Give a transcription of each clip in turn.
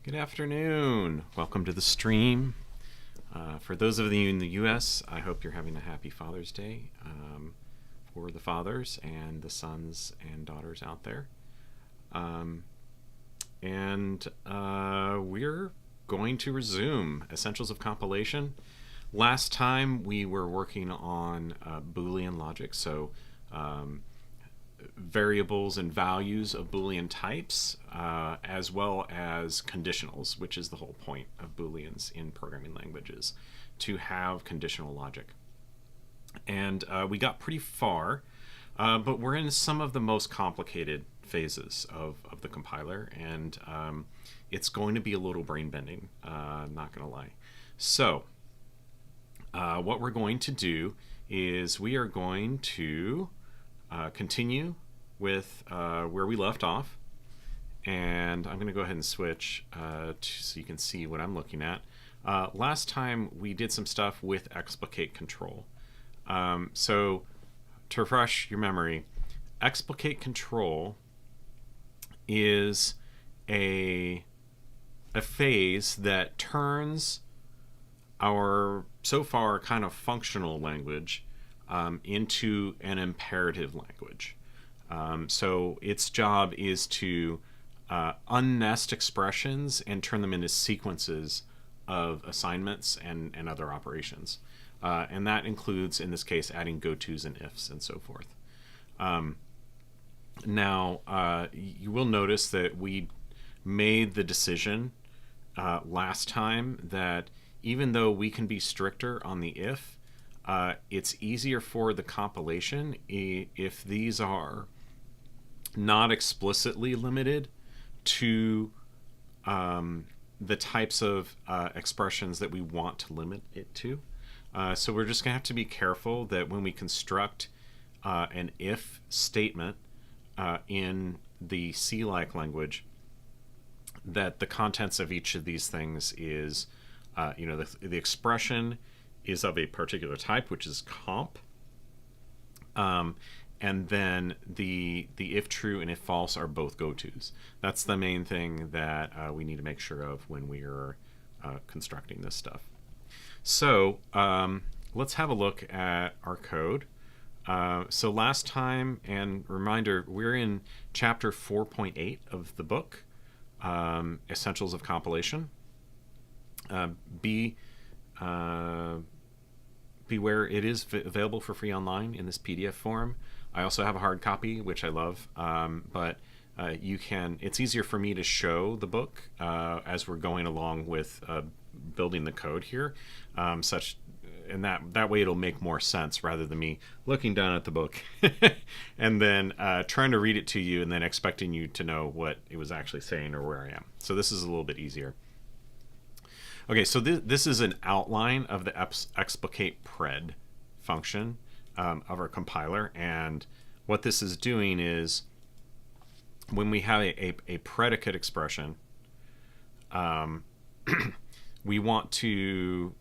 Good afternoon. Welcome to the stream. For those of you in the U.S., I hope you're having a happy Father's Day for the fathers and the sons and daughters out there. We're going to resume Essentials of Compilation. Last time we were working on Boolean logic, so variables and values of Boolean types, as well as conditionals, which is the whole point of Booleans in programming languages, to have conditional logic. And we got pretty far, but we're in some of the most complicated phases of the compiler, and it's going to be a little brain bending, not going to lie. So what we're going to do is we are going to continue with where we left off, and I'm going to go ahead and switch so you can see what I'm looking at. Last time we did some stuff with explicate control. So to refresh your memory, explicate control is a phase that turns our so far kind of functional language into an imperative language. So its job is to unnest expressions and turn them into sequences of assignments and other operations. And that includes, in this case, adding gotos and ifs and so forth. Now, you will notice that we made the decision last time that even though we can be stricter on the if, it's easier for the compilation if these are not explicitly limited to the types of expressions that we want to limit it to. So we're just going to have to be careful that when we construct an if statement in the C-like language, that the contents of each of these things is, the expression is of a particular type, which is comp, and then the if true and if false are both gotos. That's the main thing that we need to make sure of when we are constructing this stuff. So let's have a look at our code. So last time, and reminder, we're in chapter 4.8 of the book, Essentials of Compilation. Beware, it is available for free online in this PDF form. I also have a hard copy, which I love, but you can. It's easier for me to show the book as we're going along with building the code here, and that way it'll make more sense rather than me looking down at the book and then trying to read it to you and then expecting you to know what it was actually saying or where I am. So this is a little bit easier. Okay, so this is an outline of the explicate pred function of our compiler, and what this is doing is when we have a predicate expression, we want to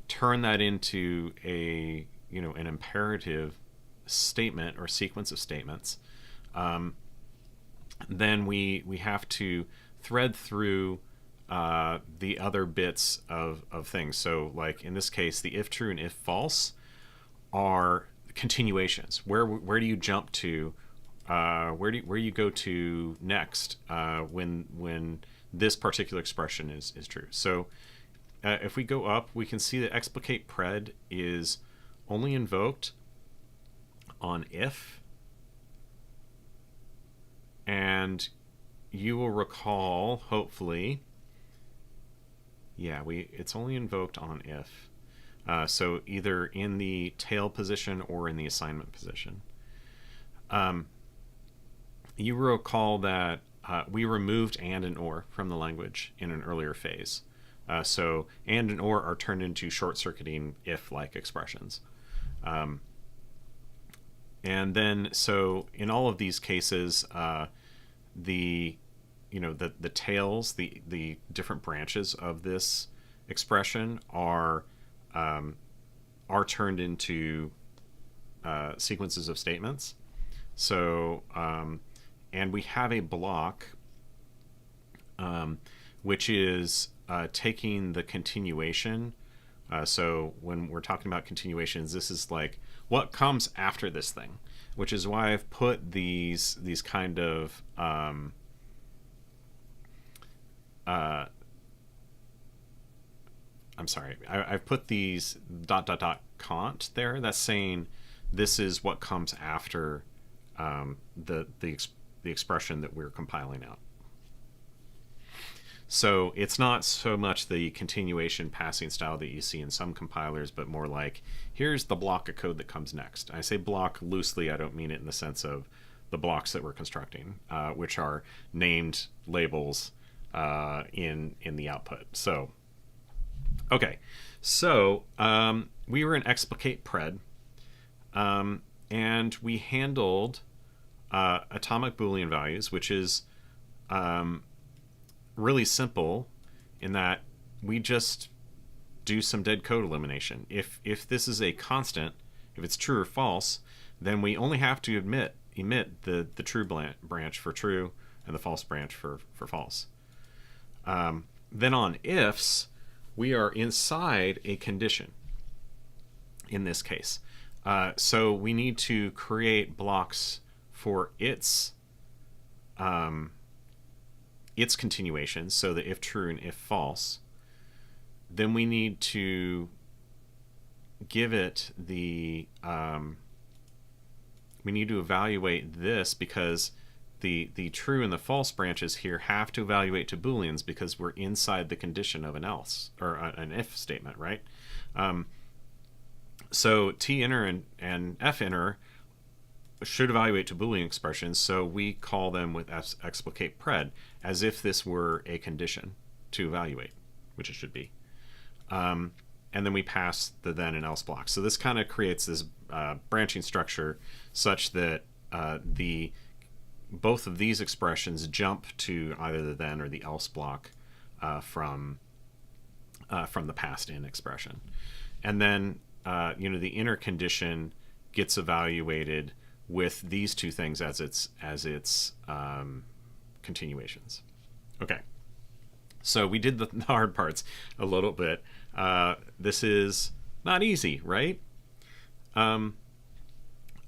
turn that into an imperative statement or sequence of statements. Then we have to thread through the other bits of things. So like in this case, the if true and if false are continuations. Where do you jump to? Where you go to next when this particular expression is true? So if we go up, we can see that explicate pred is only invoked on if, and you will recall, hopefully, it's only invoked on if. So either in the tail position or in the assignment position. You recall that we removed and or from the language in an earlier phase. So and or are turned into short-circuiting if-like expressions. And then, so in all of these cases, the tails, the different branches of this expression are turned into sequences of statements. So and we have a block which is taking the continuation. So when we're talking about continuations, this is like what comes after this thing, which is why I've put these kind of I'm sorry, I've put these ... cont there. That's saying this is what comes after the expression that we're compiling out. So it's not so much the continuation passing style that you see in some compilers, but more like, here's the block of code that comes next. I say block loosely, I don't mean it in the sense of the blocks that we're constructing, which are named labels in the output. So, okay, so we were in explicate pred, and we handled atomic Boolean values, which is really simple in that we just do some dead code elimination. If this is a constant, if it's true or false, then we only have to emit the true branch for true and the false branch for false. Then on ifs, we are inside a condition in this case. So we need to create blocks for its continuation, so that if true and if false, then we need to give it the we need to evaluate this, because the true and the false branches here have to evaluate to Booleans because we're inside the condition of an else or an if statement, right? So tinner and finner should evaluate to Boolean expressions, so we call them with explicate pred as if this were a condition to evaluate, which it should be. And then we pass the then and else blocks. So this kind of creates this branching structure such that both of these expressions jump to either the then or the else block from the passed in expression. And then the inner condition gets evaluated with these two things as its continuations. Okay, so we did the hard parts a little bit. This is not easy, right?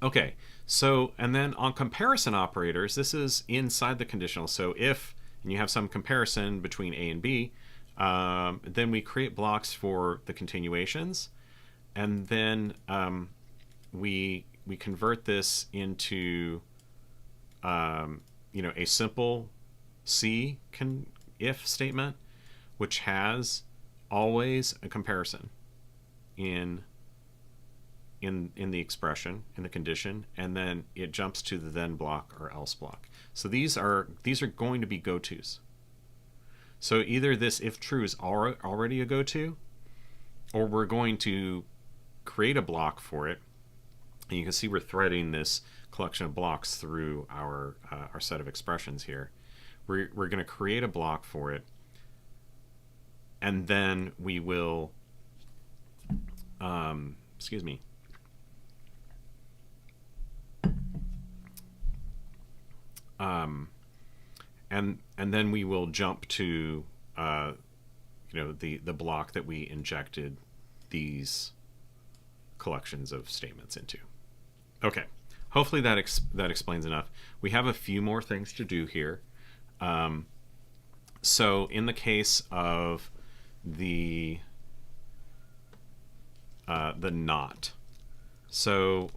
Okay, so and then on comparison operators, this is inside the conditional. So if and you have some comparison between A and B, then we create blocks for the continuations, and then we convert this into a simple C if statement, which has always a comparison in the expression, in the condition, and then it jumps to the then block or else block. So these are going to be go-tos. So either this if true is already a go-to, or we're going to create a block for it. And you can see we're threading this collection of blocks through our set of expressions here. We're going to create a block for it, and then we will, excuse me, and then we will jump to the block that we injected these collections of statements into. Okay, hopefully that explains enough. We have a few more things to do here. So in the case of the not, so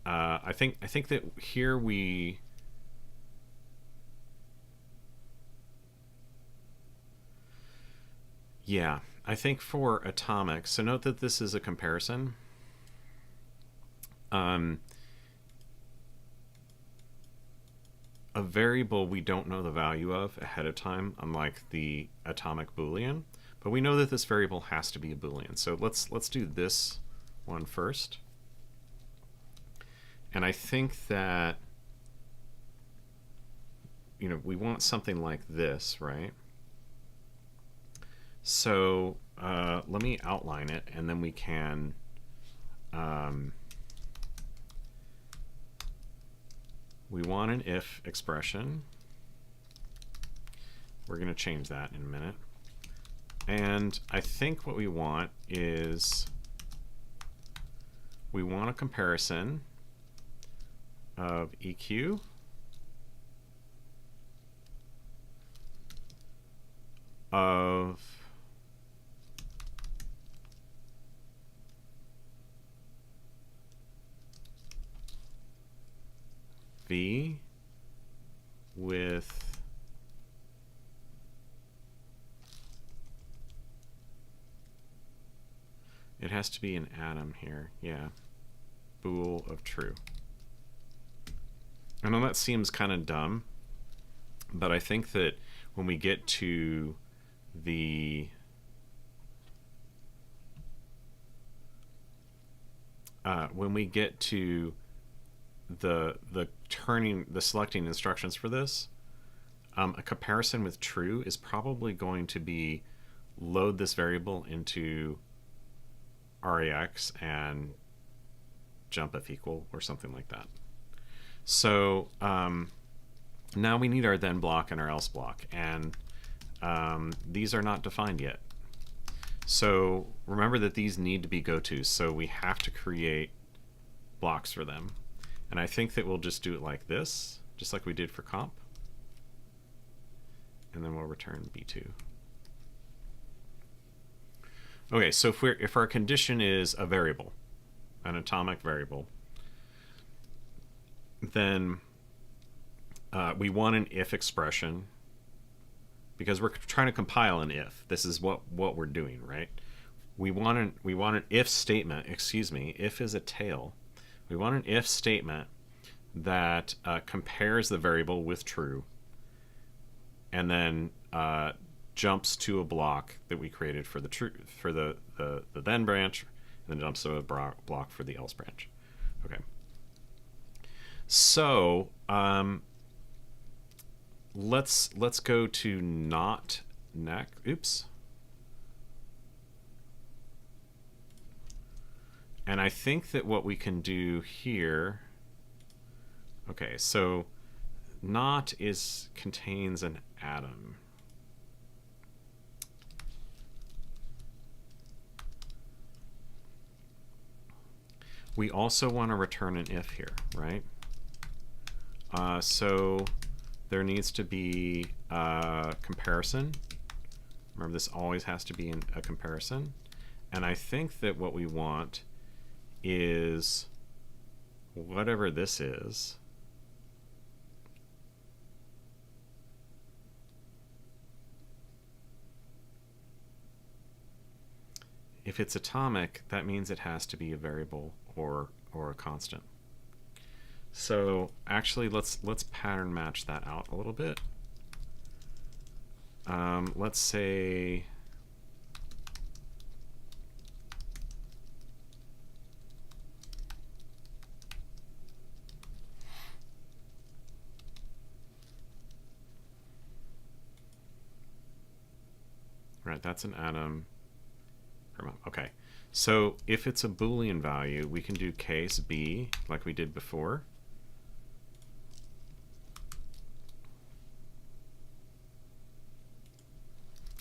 I think that here I think for atomic, so note that this is a comparison. A variable we don't know the value of ahead of time, unlike the atomic Boolean, but we know that this variable has to be a Boolean. So let's do this one first. And I think that we want something like this, right? So let me outline it, and then we can we want an if expression We're going to change that in a minute. And I think what we want is we want a comparison of EQ of V with it has to be an atom here, yeah. Bool of true. I know that seems kind of dumb, but I think that when we get to the selecting instructions for this, a comparison with true is probably going to be load this variable into rex and jump if equal or something like that. So now we need our then block and our else block, and these are not defined yet. So remember that these need to be go-tos, so we have to create blocks for them. And I think that we'll just do it like this, just like we did for comp. And then we'll return B2. Okay, so if our condition is a variable, an atomic variable, then we want an if expression, because we're trying to compile an if. This is what we're doing, right? We want an if statement. Excuse me. If is a tail. We want an if statement that compares the variable with true, and then jumps to a block that we created for the true for the then branch, and then jumps to a block for the else branch. Okay. So let's go to not next. Oops. And I think that what we can do here. Okay, so not contains an atom. We also want to return an if here, right? So there needs to be a comparison. Remember, this always has to be a comparison. And I think that what we want is whatever this is. If it's atomic, that means it has to be a variable or a constant. So actually, let's pattern match that out a little bit. Let's say right, that's an atom. Okay, so if it's a Boolean value, we can do case B like we did before.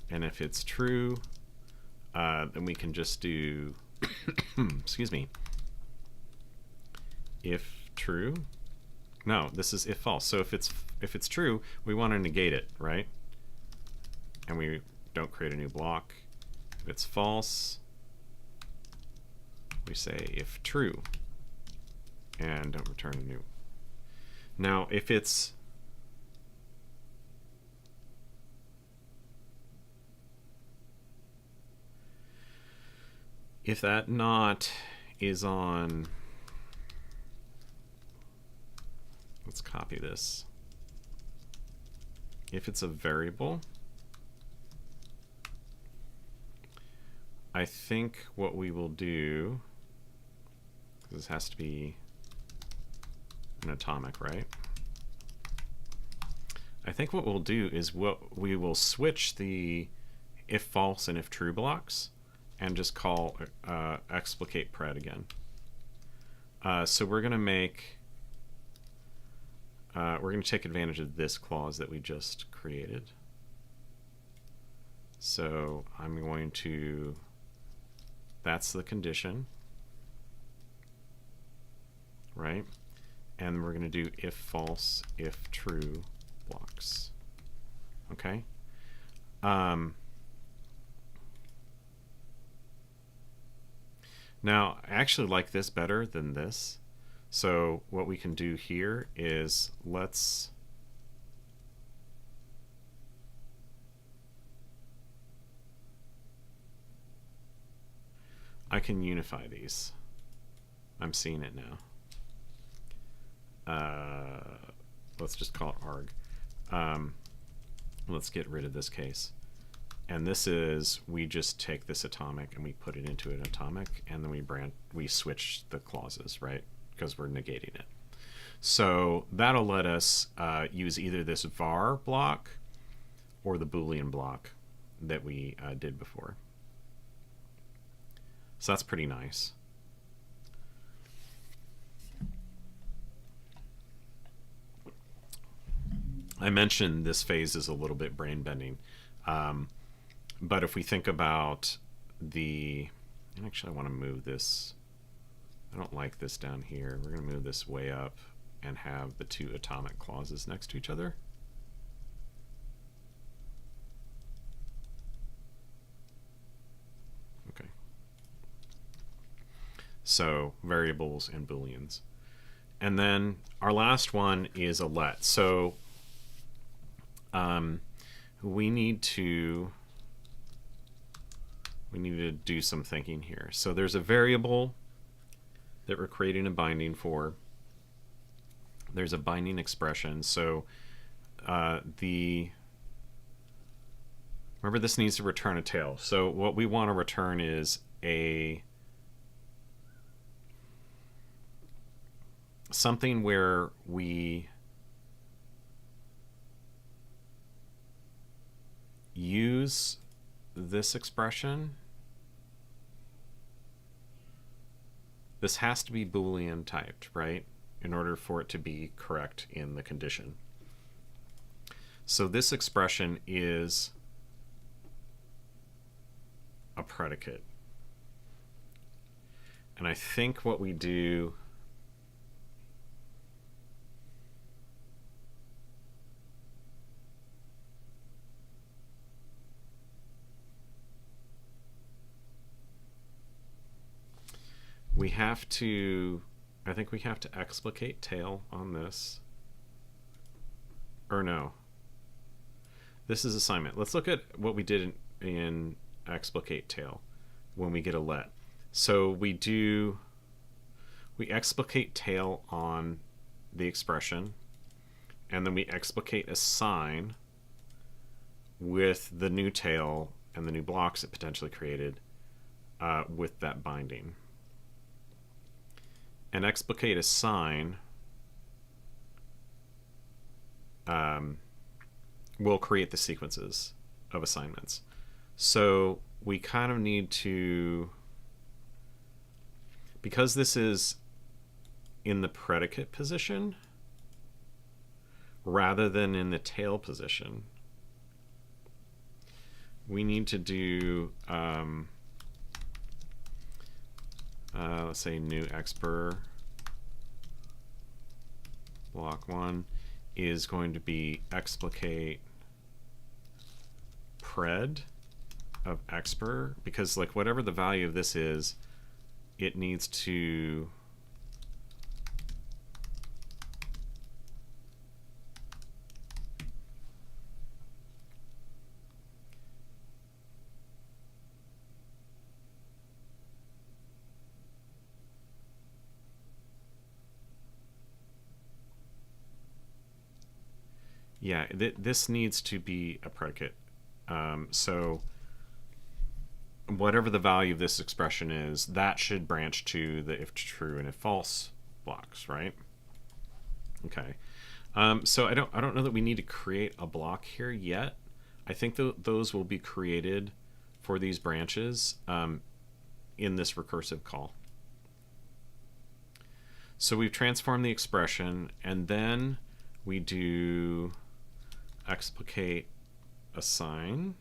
And if it's true, then we can just do, excuse me, if true. No, this is if false. So if it's true, we want to negate it, right? And we don't create a new block. If it's false, we say if true, and don't return a new. Now, if that not is on, let's copy this. If it's a variable, I think what we will do, this has to be an atomic, right? I think what we'll do is we will switch the if false and if true blocks and just call explicate pred again. So we're going to make, we're going to take advantage of this clause that we just created. So I'm going to, that's the condition, right? And we're going to do if false, if true blocks. Okay. Now, I actually like this better than this. So what we can do here is I can unify these. I'm seeing it now. Let's just call it arg. Let's get rid of this case. And this is, we just take this atomic and we put it into an atomic, and then we switch the clauses, right? Because we're negating it. So that'll let us use either this var block or the Boolean block that we did before. So that's pretty nice. I mentioned this phase is a little bit brain bending. But if we think about and actually I want to move this, I don't like this down here. We're going to move this way up and have the two atomic clauses next to each other. Okay. So variables and Booleans. And then our last one is a let. So we need to do some thinking here. So there's a variable that we're creating a binding for. There's a binding expression. So remember, this needs to return a tail. So what we want to return is something where we use this expression. This has to be Boolean typed, right? In order for it to be correct in the condition. So this expression is a predicate. And I think what we do I think we have to explicate tail on this. Or no. This is assignment. Let's look at what we did in explicate tail when we get a let. So we explicate tail on the expression, and then we explicate assign with the new tail and the new blocks it potentially created with that binding. And explicate assign will create the sequences of assignments. So we kind of need to, because this is in the predicate position rather than in the tail position, we need to do let's say new expr block 1 is going to be explicate pred of expr, because like whatever the value of this is, it needs to this needs to be a predicate. So whatever the value of this expression is, that should branch to the if true and if false blocks, right? Okay. So I don't know that we need to create a block here yet. I think those will be created for these branches in this recursive call. So we've transformed the expression, and then we do explicate assign.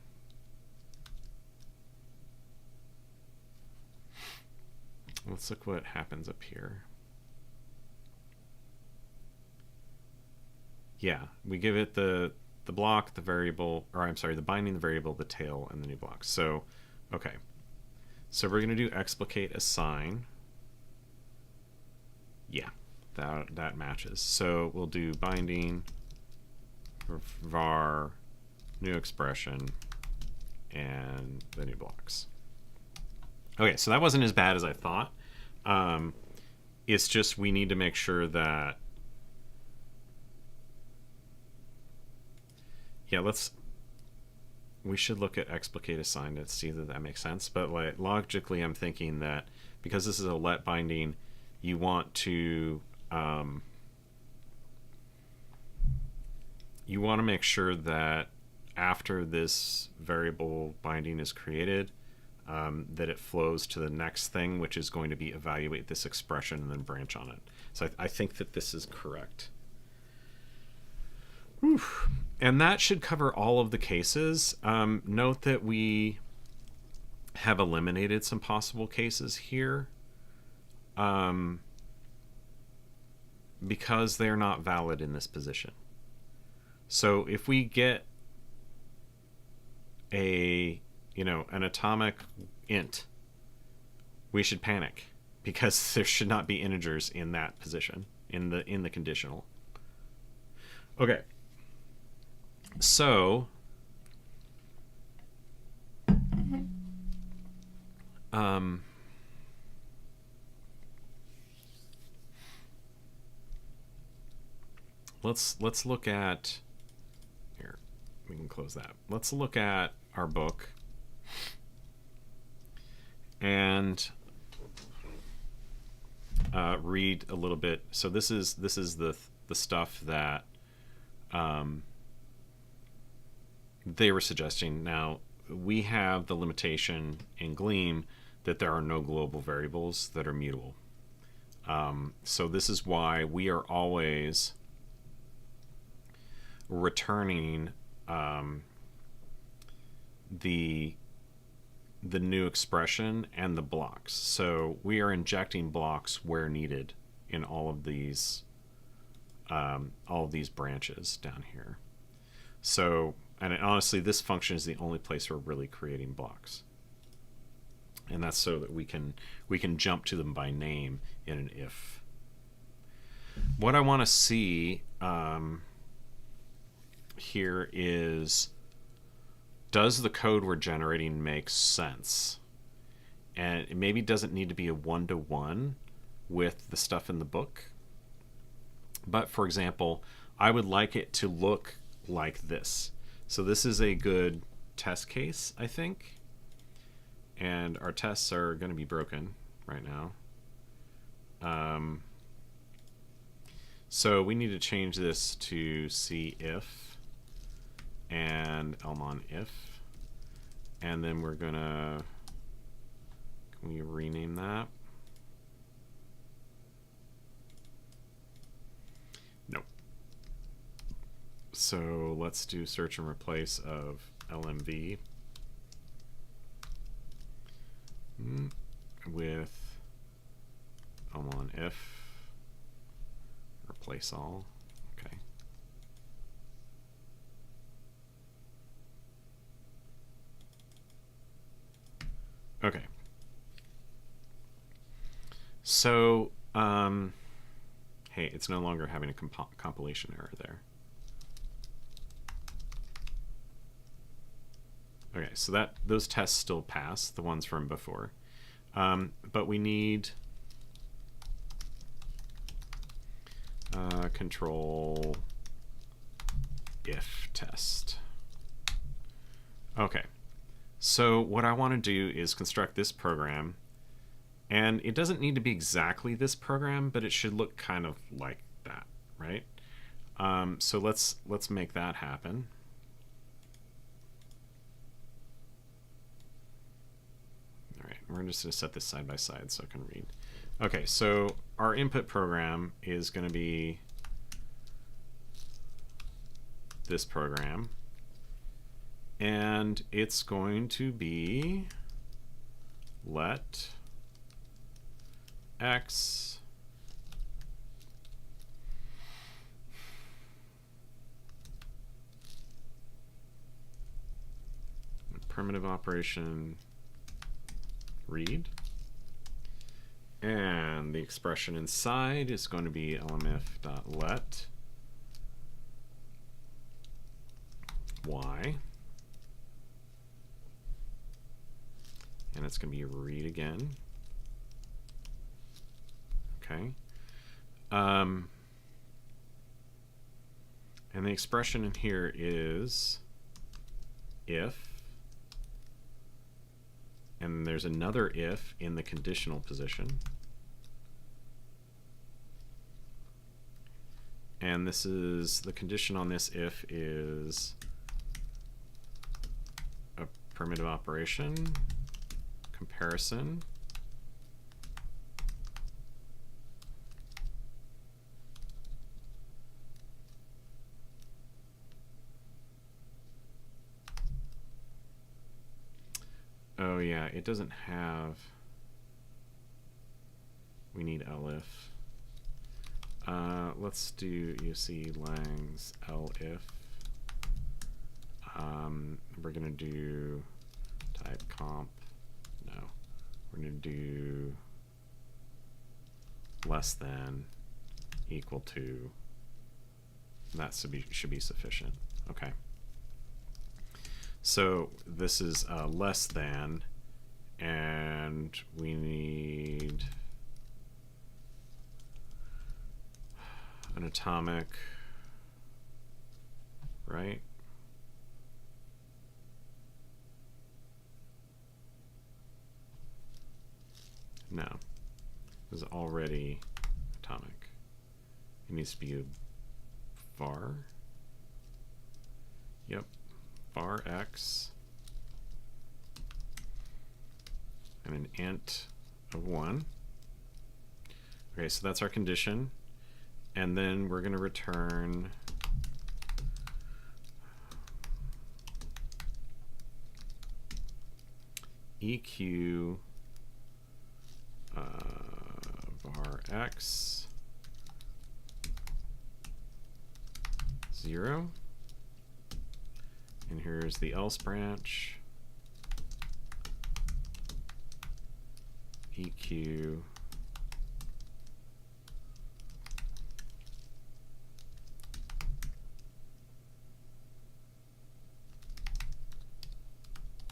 let's look what happens up here. Yeah, we give it the block, the variable, or I'm sorry, the binding, the variable, the tail, and the new block. So, okay. So we're going to do explicate assign. Yeah, that matches. So we'll do binding var new expression and the new blocks. Okay, so that wasn't as bad as I thought. It's just we need to make sure that, yeah, we should look at explicate assign to see that that makes sense. But like logically, I'm thinking that because this is a let binding, you want to make sure that after this variable binding is created, that it flows to the next thing, which is going to be evaluate this expression and then branch on it. So I think that this is correct. Whew. And that should cover all of the cases. Note that we have eliminated some possible cases here because they're not valid in this position. So if we get an atomic int, we should panic because there should not be integers in that position in the conditional. Okay. So let's look at here. We can close that. Let's look at our book and read a little bit. So this is the stuff that they were suggesting. Now we have the limitation in Gleam that there are no global variables that are mutable. So this is why we are always returning the new expression and the blocks. So we are injecting blocks where needed in all of these branches down here. So, and honestly, this function is the only place we're really creating blocks, and that's so that we can jump to them by name in an if. What I want to see here is, does the code we're generating make sense? And it maybe doesn't need to be a one-to-one with the stuff in the book. But for example, I would like it to look like this. So this is a good test case, I think. And our tests are going to be broken right now. So we need to change this to see if and elmon if. And then we're going to, can we rename that? Nope. So let's do search and replace of LMV with elmon if, replace all. Okay. Okay. So, hey, it's no longer having a compilation error there. Okay, so those tests still pass, the ones from before. But we need control if test. Okay, so what I want to do is construct this program, and it doesn't need to be exactly this program, but it should look kind of like that, right? So let's make that happen. All right, we're just going to set this side by side so I can read. Okay, so our input program is going to be this program, and it's going to be let x. Primitive operation read. And the expression inside is going to be lmif.let y. And it's going to be read again. Okay. And the expression in here is if. And there's another if in the conditional position. And this is the condition on this if is a primitive operation, comparison, oh yeah, it doesn't have, we need elif. Let's do UC Lang's elif. We're gonna do type comp. No, we're gonna do less than, equal to. That should be sufficient. Okay. So this is less than, and we need an atomic, right? No, this is already atomic. It needs to be a var. Yep, var x and an int of 1. Okay, so that's our condition. And then we're going to return eq var x 0. And here's the else branch, eq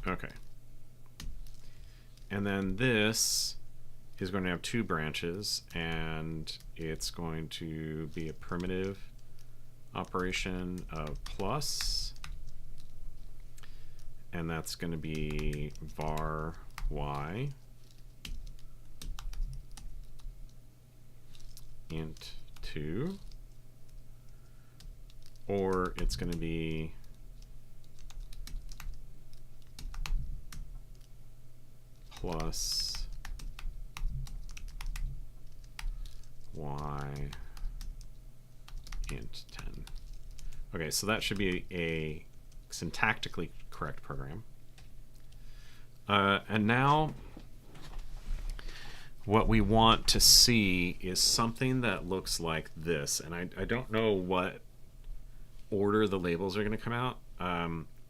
okay. And then this is going to have two branches, and it's going to be a primitive operation of plus, and that's going to be var y int 2, or it's going to be plus y int 10. Okay, so that should be a syntactically correct program. And now what we want to see is something that looks like this. And I don't know what order the labels are going to come out.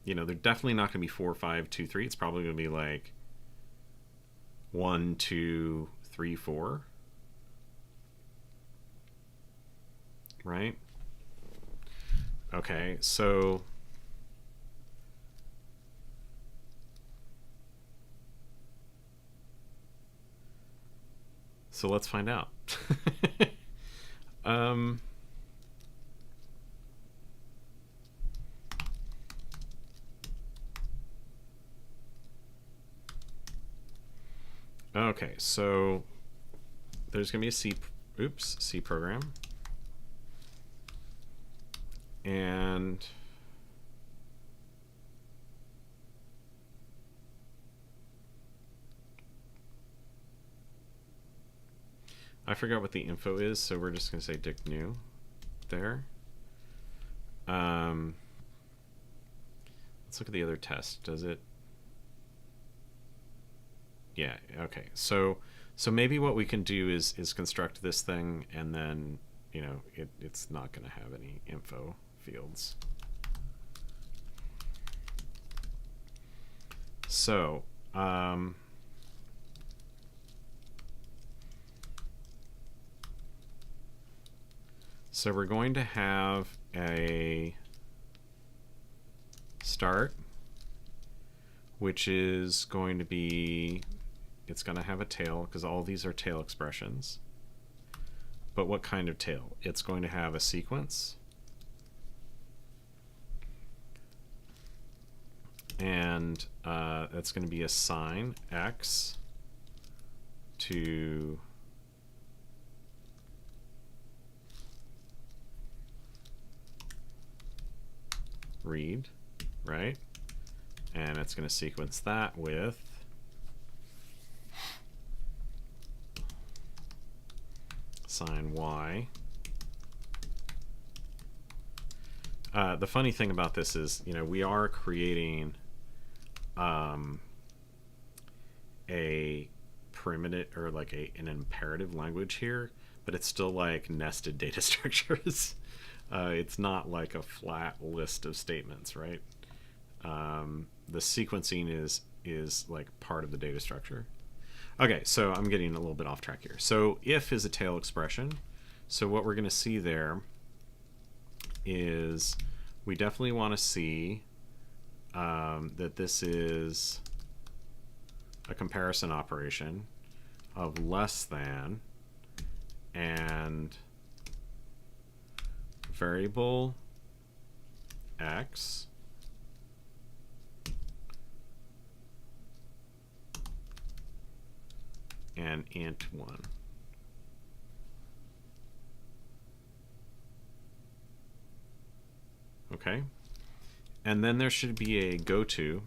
You know, they're definitely not going to be 4, 5, 2, 3. It's probably going to be like 1, 2, 3, 4. Right? Okay, so let's find out. Okay, so there's going to be a C program. And I forgot what the info is, so we're just going to say dict new there. Let's look at the other test. Does it? Yeah, okay. So So maybe what we can do is construct this thing, and then, you know, it's not going to have any info fields. So so we're going to have a start, which is going to be, it's going to have a tail, because all these are tail expressions. But what kind of tail? It's going to have a sequence, and that's going to be assign x to read, right? And it's going to sequence that with assign y. The funny thing about this is, you know, we are creating a primitive, or like an imperative language here, but it's still like nested data structures. It's not like a flat list of statements, right? The sequencing is like part of the data structure. Okay, so I'm getting a little bit off track here. So if is a tail expression. So what we're going to see there is we definitely want to see that this is a comparison operation of less than and variable x and int 1. Okay, and then there should be a goto.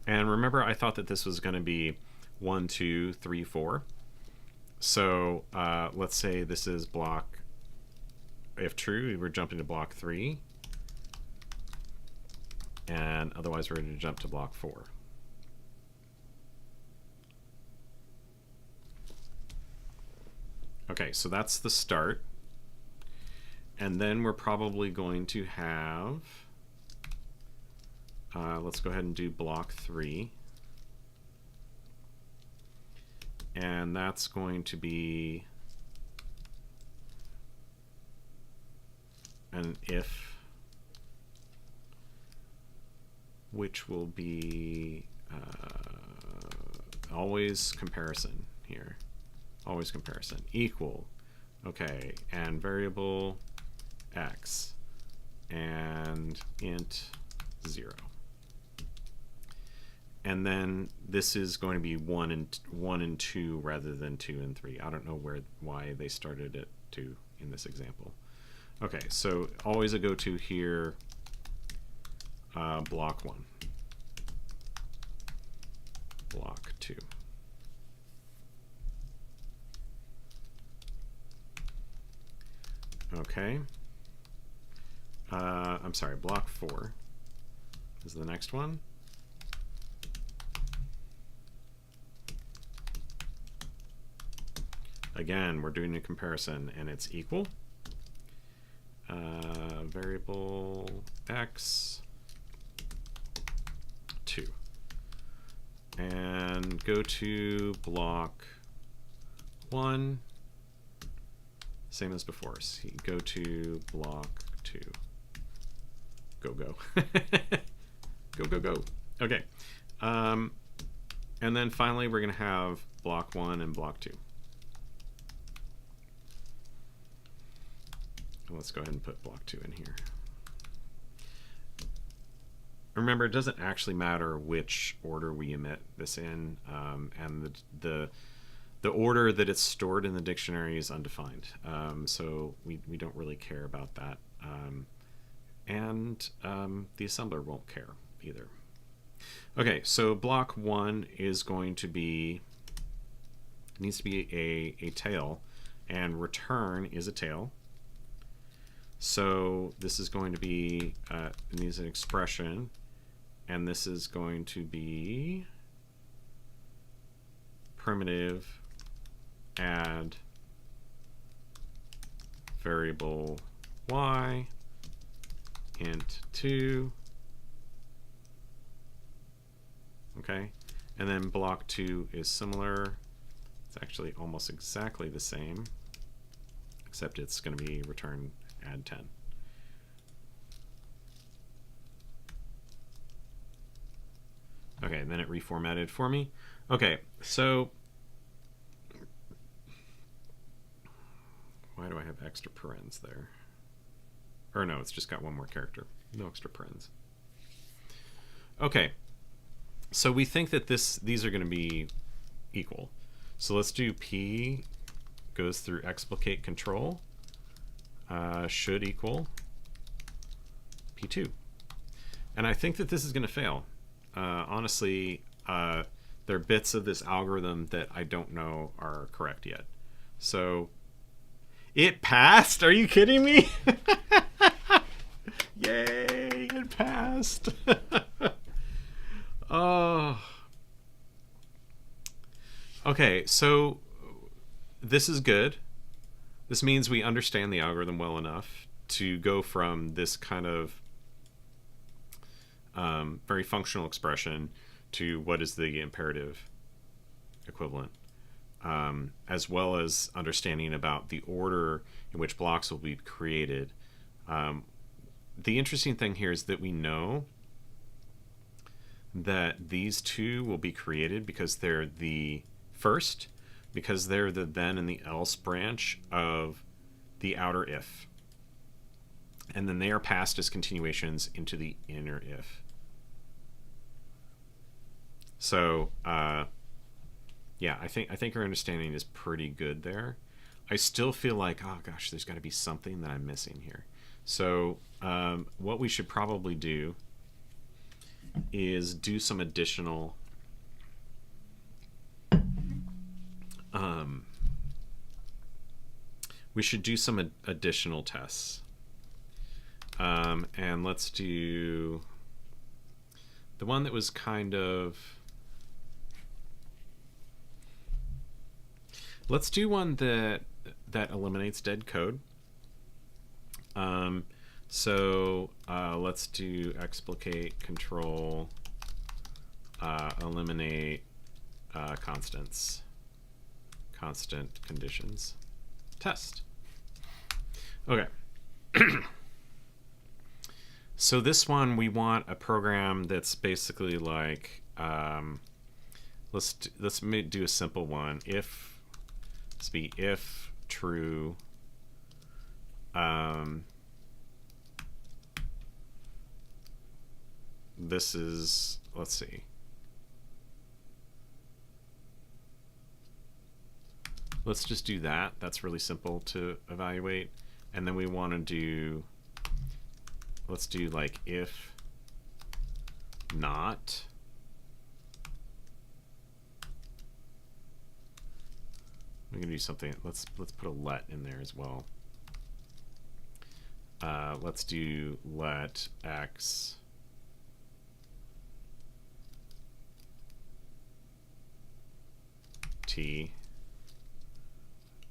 And remember, I thought that this was going to be 1, 2, 3, 4. So let's say this is block, if true, we're jumping to block 3, and otherwise we're going to jump to block 4. Okay, so that's the start. And then we're probably going to have, let's go ahead and do block 3. And that's going to be an if, which will be always comparison here. Always comparison equal. Okay, and variable x and int 0. And then this is going to be 1 and 2 rather than 2 and 3. I don't know why they started at 2 in this example. Okay, so always a goto here, block 1, block 2. Okay. I'm sorry, block 4 is the next one. Again, we're doing a comparison, and it's equal. Variable x 2. And go to block 1. Same as before. So go to block 2. Go, go. Go, go, go. Okay. And then finally, we're going to have block 1 and block 2. Let's go ahead and put block 2 in here. Remember, it doesn't actually matter which order we emit this in, and the order that it's stored in the dictionary is undefined, so we don't really care about that, and the assembler won't care either. Okay, so block 1 is going to be, needs to be a tail, and return is a tail. So this is going to be, it needs an expression, and this is going to be primitive add variable y int 2. Okay, and then block 2 is similar. It's actually almost exactly the same, except it's going to be return add 10. Okay, and then it reformatted for me. Okay, so why do I have extra parens there? Or no, it's just got one more character. No extra parens. Okay, so we think that these are going to be equal. So let's do p goes through explicate control should equal p2. And I think that this is going to fail. Honestly, there are bits of this algorithm that I don't know are correct yet. So it passed? Are you kidding me? Yay, it passed. Oh. Okay, so this is good. This means we understand the algorithm well enough to go from this kind of very functional expression to what is the imperative equivalent, as well as understanding about the order in which blocks will be created. The interesting thing here is that we know that these two will be created because they're the first, because they're the then and the else branch of the outer if. And then they are passed as continuations into the inner if. So, yeah, I think our understanding is pretty good there. I still feel like, oh gosh, there's got to be something that I'm missing here. So, what we should probably do is do some additional we should do some additional tests. And let's do the one that was kind of, let's do one that eliminates dead code. So let's do explicate control eliminate constants, constant conditions test. Okay. So this one, we want a program that's basically like, let's do a simple one. If, let's be if true, this is, let's see. Let's just do that. That's really simple to evaluate. And then we want to do, let's do like if not. We're gonna do something. Let's put a let in there as well. Let's do let x t,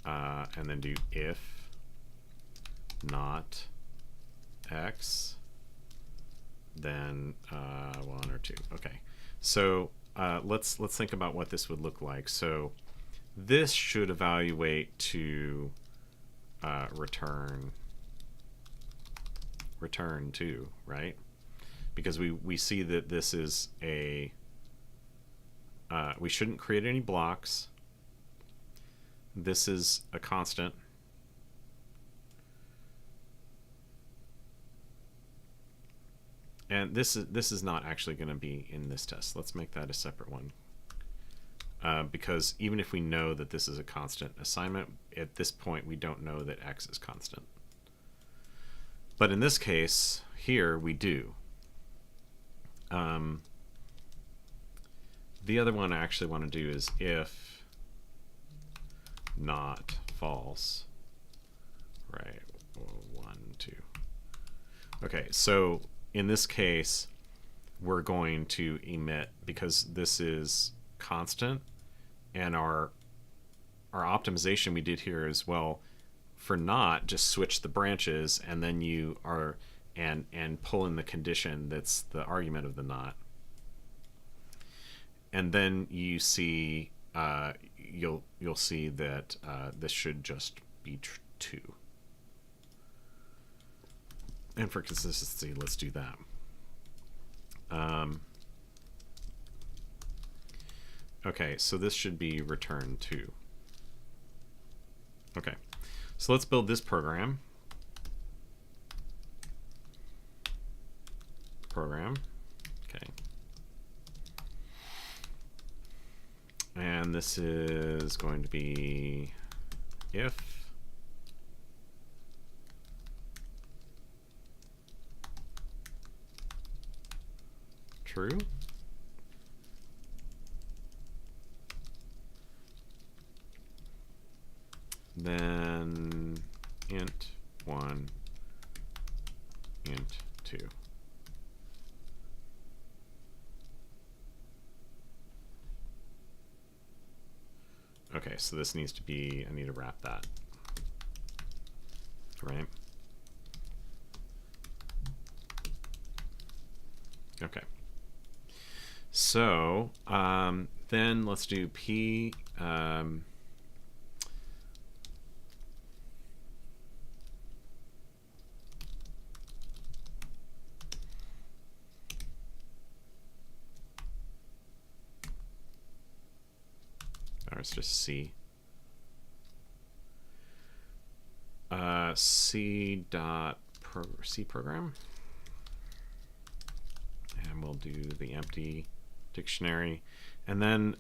and then do if not x, then 1 or 2. Okay, so let's think about what this would look like. So this should evaluate to return 2, right? Because we see that this is a we shouldn't create any blocks. This is a constant. And this is not actually going to be in this test. Let's make that a separate one. Because even if we know that this is a constant assignment, at this point we don't know that x is constant. But in this case, here we do. The other one I actually want to do is if not false, right? 1, 2. Okay, so in this case, we're going to emit, because this is constant, and our optimization we did here is, well, for not, just switch the branches, and then you are and pull in the condition that's the argument of the not, and then you see you'll see that this should just be 2. And for consistency, let's do that. Okay, so this should be return 2. Okay, so let's build this program. Okay. And this is going to be if true, then int 1, int 2. Okay, so this needs to be, I need to wrap that, right? Okay. So then let's do p. Or it's just C. C program, and we'll do the empty dictionary, and then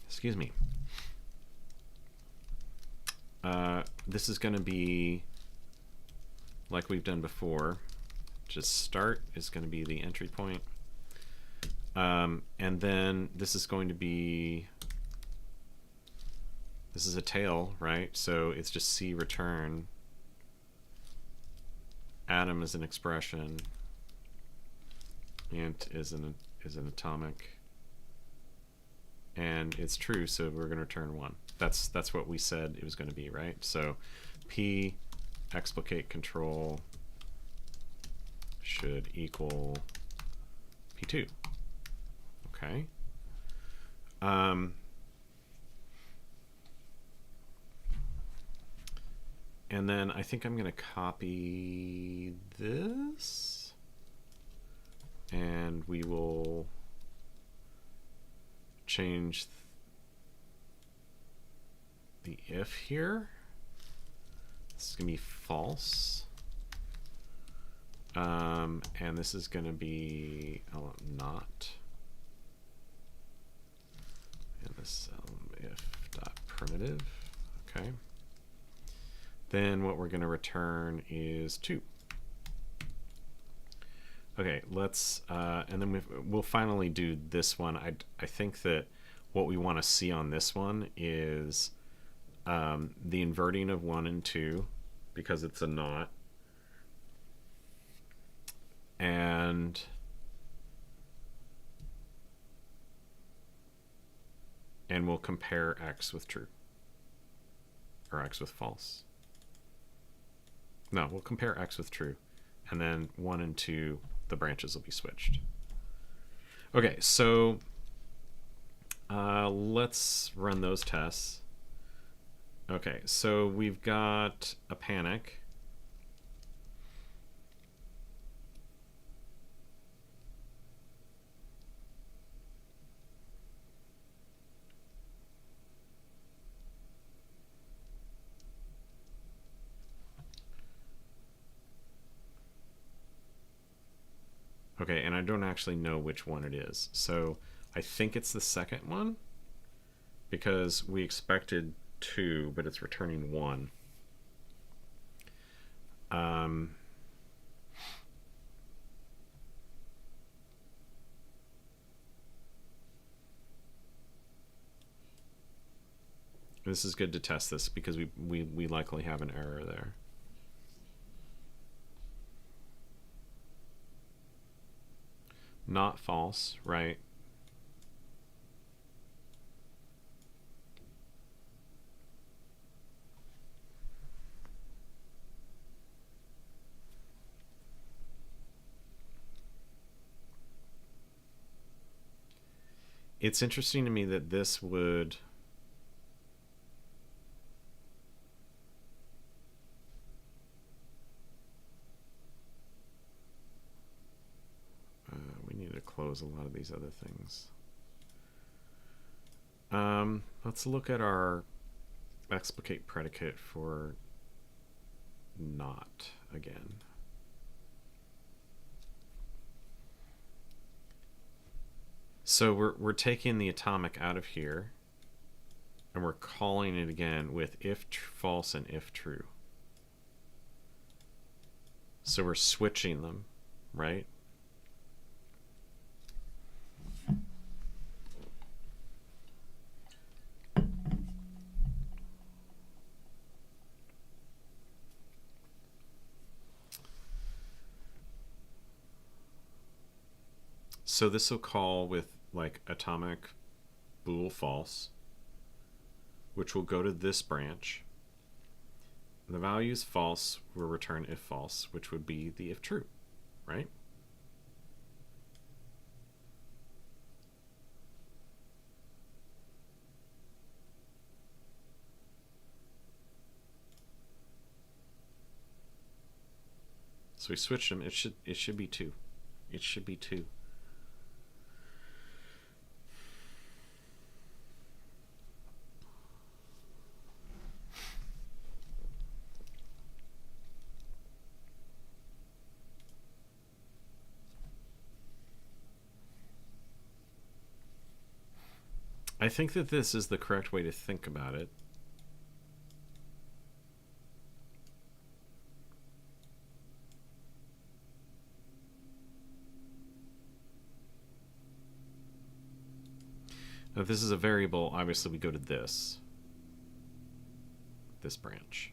excuse me. This is going to be like we've done before. Just start is going to be the entry point. And then this is going to be, this is a tail, right? So it's just C return. Atom is an expression. Int is an atomic. And it's true, so we're going to return 1. That's what we said it was going to be, right? So P explicate control should equal P2. Okay. And then I think I'm going to copy this, and we will change the if here. This is going to be false. And this is going to be not. And this if dot primitive. Okay. Then what we're going to return is 2. Okay, let's and then we'll finally do this one. I think that what we want to see on this one is the inverting of 1 and 2, because it's a not. And we'll compare x with true, or x with false. No, we'll compare x with true, and then 1 and 2, the branches will be switched. Okay, so let's run those tests. Okay, so we've got a panic. Okay, and I don't actually know which one it is. So I think it's the second one, because we expected 2, but it's returning 1. This is good to test this, because we likely have an error there. not false, right? It's interesting to me that this would we need to close a lot of these other things. Let's look at our explicate predicate for not again. So we're taking the atomic out of here, and we're calling it again with if false and if true. So we're switching them, right? So this will call with like atomic bool false, which will go to this branch. The value is false will return if false, which would be the if true, right? So we switched them. It should be 2. It should be 2. I think that this is the correct way to think about it. Now, if this is a variable, obviously we go to this branch.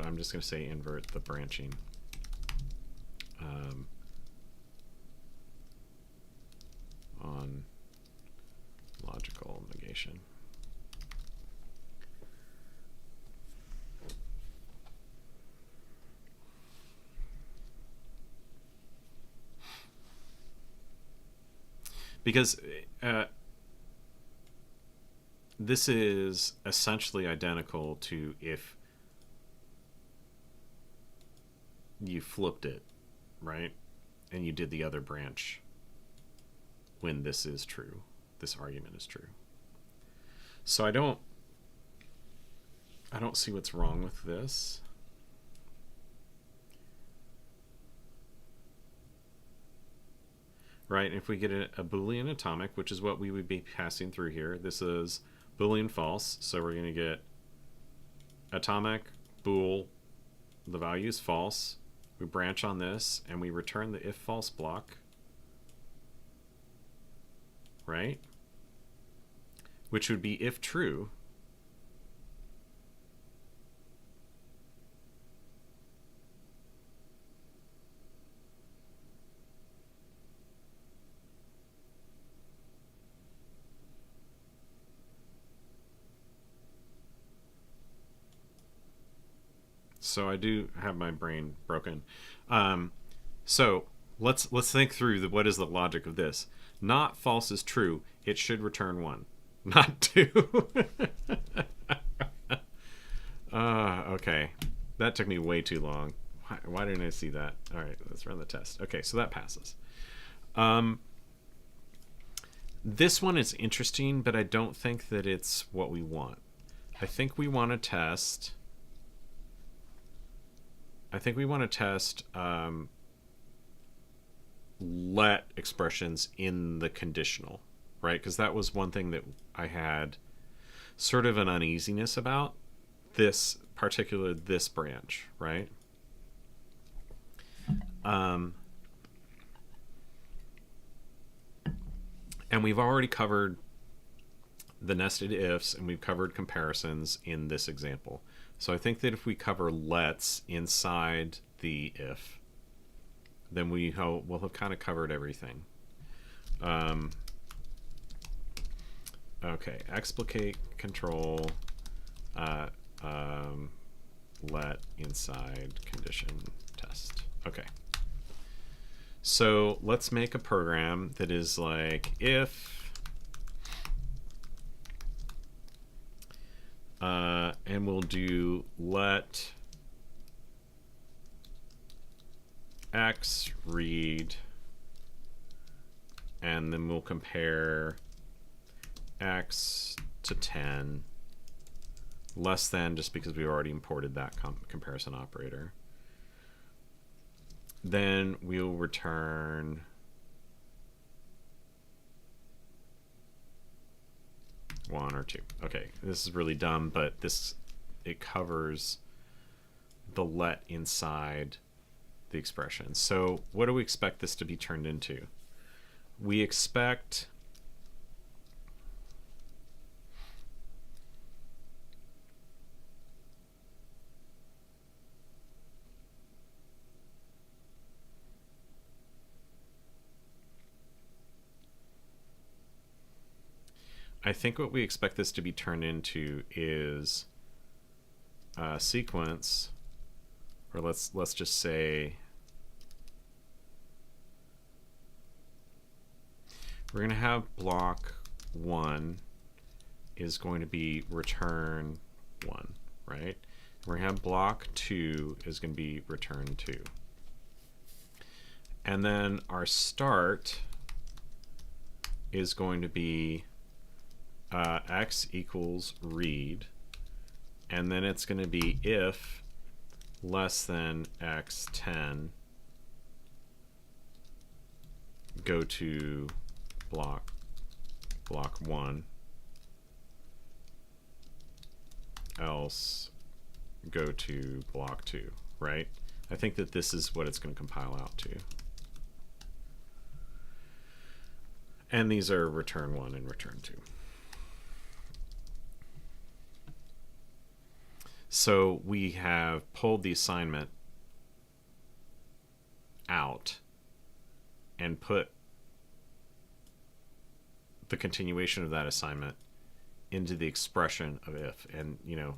I'm just going to say invert the branching. On logical negation. Because this is essentially identical to if you flipped it, right? And you did the other branch when this is true. This argument is true. So I don't see what's wrong with this. Right? If we get a Boolean atomic, which is what we would be passing through here, this is Boolean false, so we're going to get atomic bool, the value is false. We branch on this, and we return the if false block, right? Which would be if true. So I do have my brain broken. So let's think through what is the logic of this. Not false is true. It should return 1, not 2. Okay. That took me way too long. Why didn't I see that? All right, let's run the test. Okay, so that passes. This one is interesting, but I don't think that it's what we want. I think we want to test let expressions in the conditional, right? Because that was one thing that I had sort of an uneasiness about, this branch, right? And we've already covered the nested ifs, and we've covered comparisons in this example. So I think that if we cover lets inside the if, then we'll have kind of covered everything. Okay, explicate control let inside condition test. Okay. So let's make a program that is like if and we'll do let x read, and then we'll compare x to 10 less than, just because we already imported that comparison operator. Then we'll return one or two. Okay, this is really dumb, but it covers the let inside the expression. So what do we expect this to be turned into? We expect I think what we expect this to be turned into is a sequence, or let's just say we're going to have block 1 is going to be return 1, right? We're going to have block 2 is going to be return 2. And then our start is going to be x equals read, and then it's going to be if less than x10 go to block 1, else go to block 2, right? I think that this is what it's going to compile out to. And these are return 1 and return 2. So we have pulled the assignment out and put the continuation of that assignment into the expression of if. And, you know,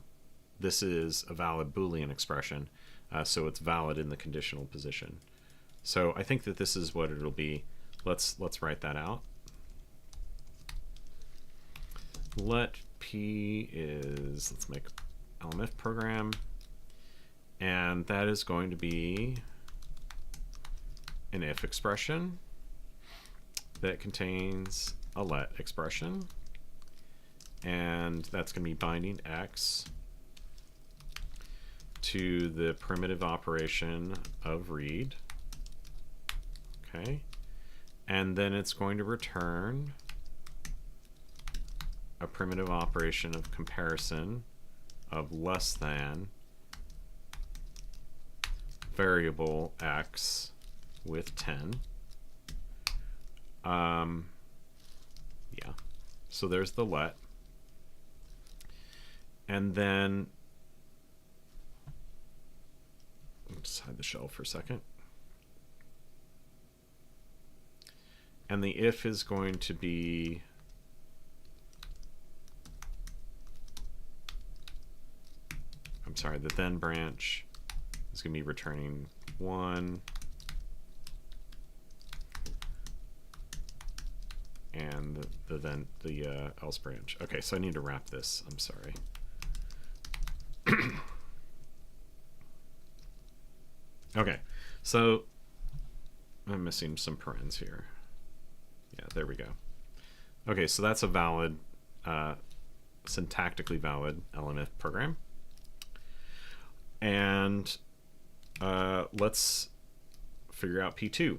this is a valid Boolean expression, so it's valid in the conditional position. So I think that this is what it'll be. Let's write that out. Let P is, let's make LMIF program, and that is going to be an if expression that contains a let expression, and that's going to be binding x to the primitive operation of read. Okay, and then it's going to return a primitive operation of comparison of less than variable x with 10. Yeah, so there's the let. And then let's hide the shell for a second. And the if is going to be the then branch is going to be returning 1, and the else branch. Okay, so I need to wrap this. I'm sorry. Okay, so I'm missing some parens here. Yeah, there we go. Okay, so that's a valid, syntactically valid LMIF program. And let's figure out P2.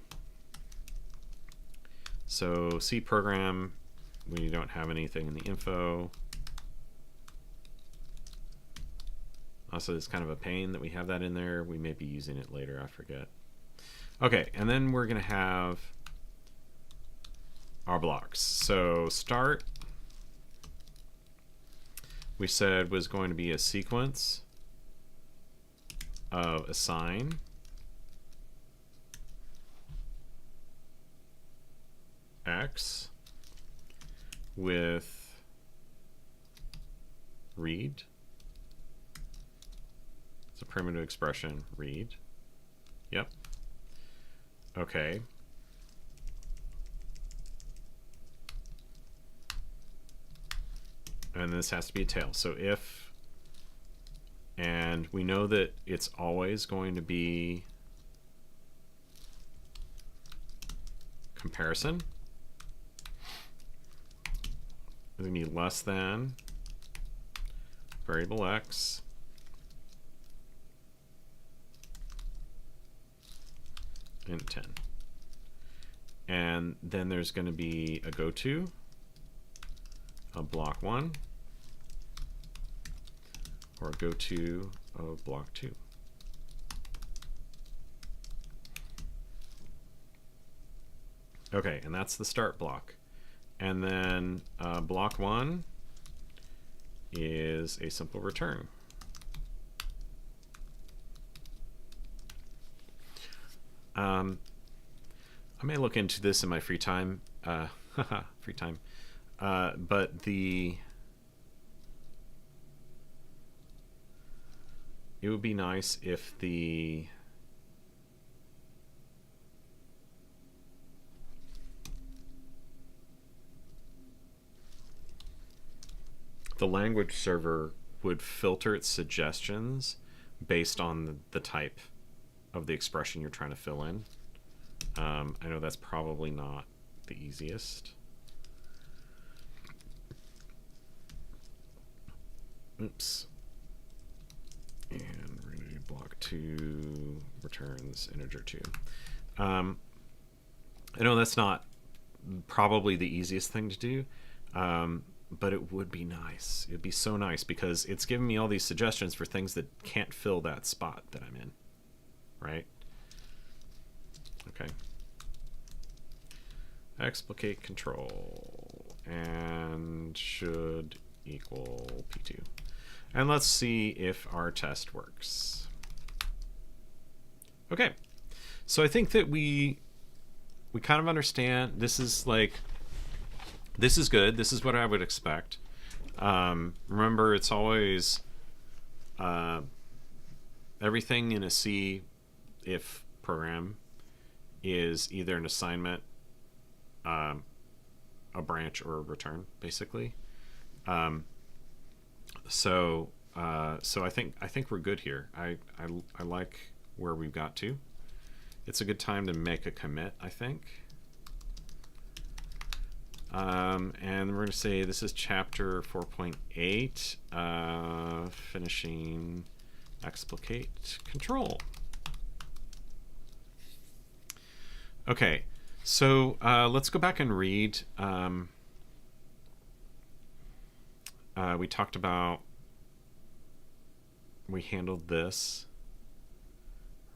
So C program, we don't have anything in the info. Also, it's kind of a pain that we have that in there. We may be using it later, I forget. Okay, and then we're going to have our blocks. So start we said was going to be a sequence of assign x with read. It's a primitive expression, read. Yep. Okay. And this has to be a tail. So if, and we know that it's always going to be comparison. We need less than variable x int 10. And then there's going to be a goto of block 1 or a goto of block 2. Okay, and that's the start block. And then block 1 is a simple return. I may look into this in my free time. Free time. But it would be nice if the language server would filter its suggestions based on the type of the expression you're trying to fill in. I know that's probably not the easiest. Oops. And we're going to do block 2 returns integer 2. I know that's not probably the easiest thing to do, but it would be nice. It'd be so nice because it's giving me all these suggestions for things that can't fill that spot that I'm in, right? Okay. Explicate control and should equal p2. And let's see if our test works. Okay. So I think that we kind of understand. This is like, this is good. This is what I would expect. Remember, it's always everything in a C if program is either an assignment, a branch, or a return, basically. So I think we're good here. I like where we've got to. It's a good time to make a commit, I think. And we're going to say this is chapter 4.8, finishing explicate control. Okay, so let's go back and read. We talked about, we handled this,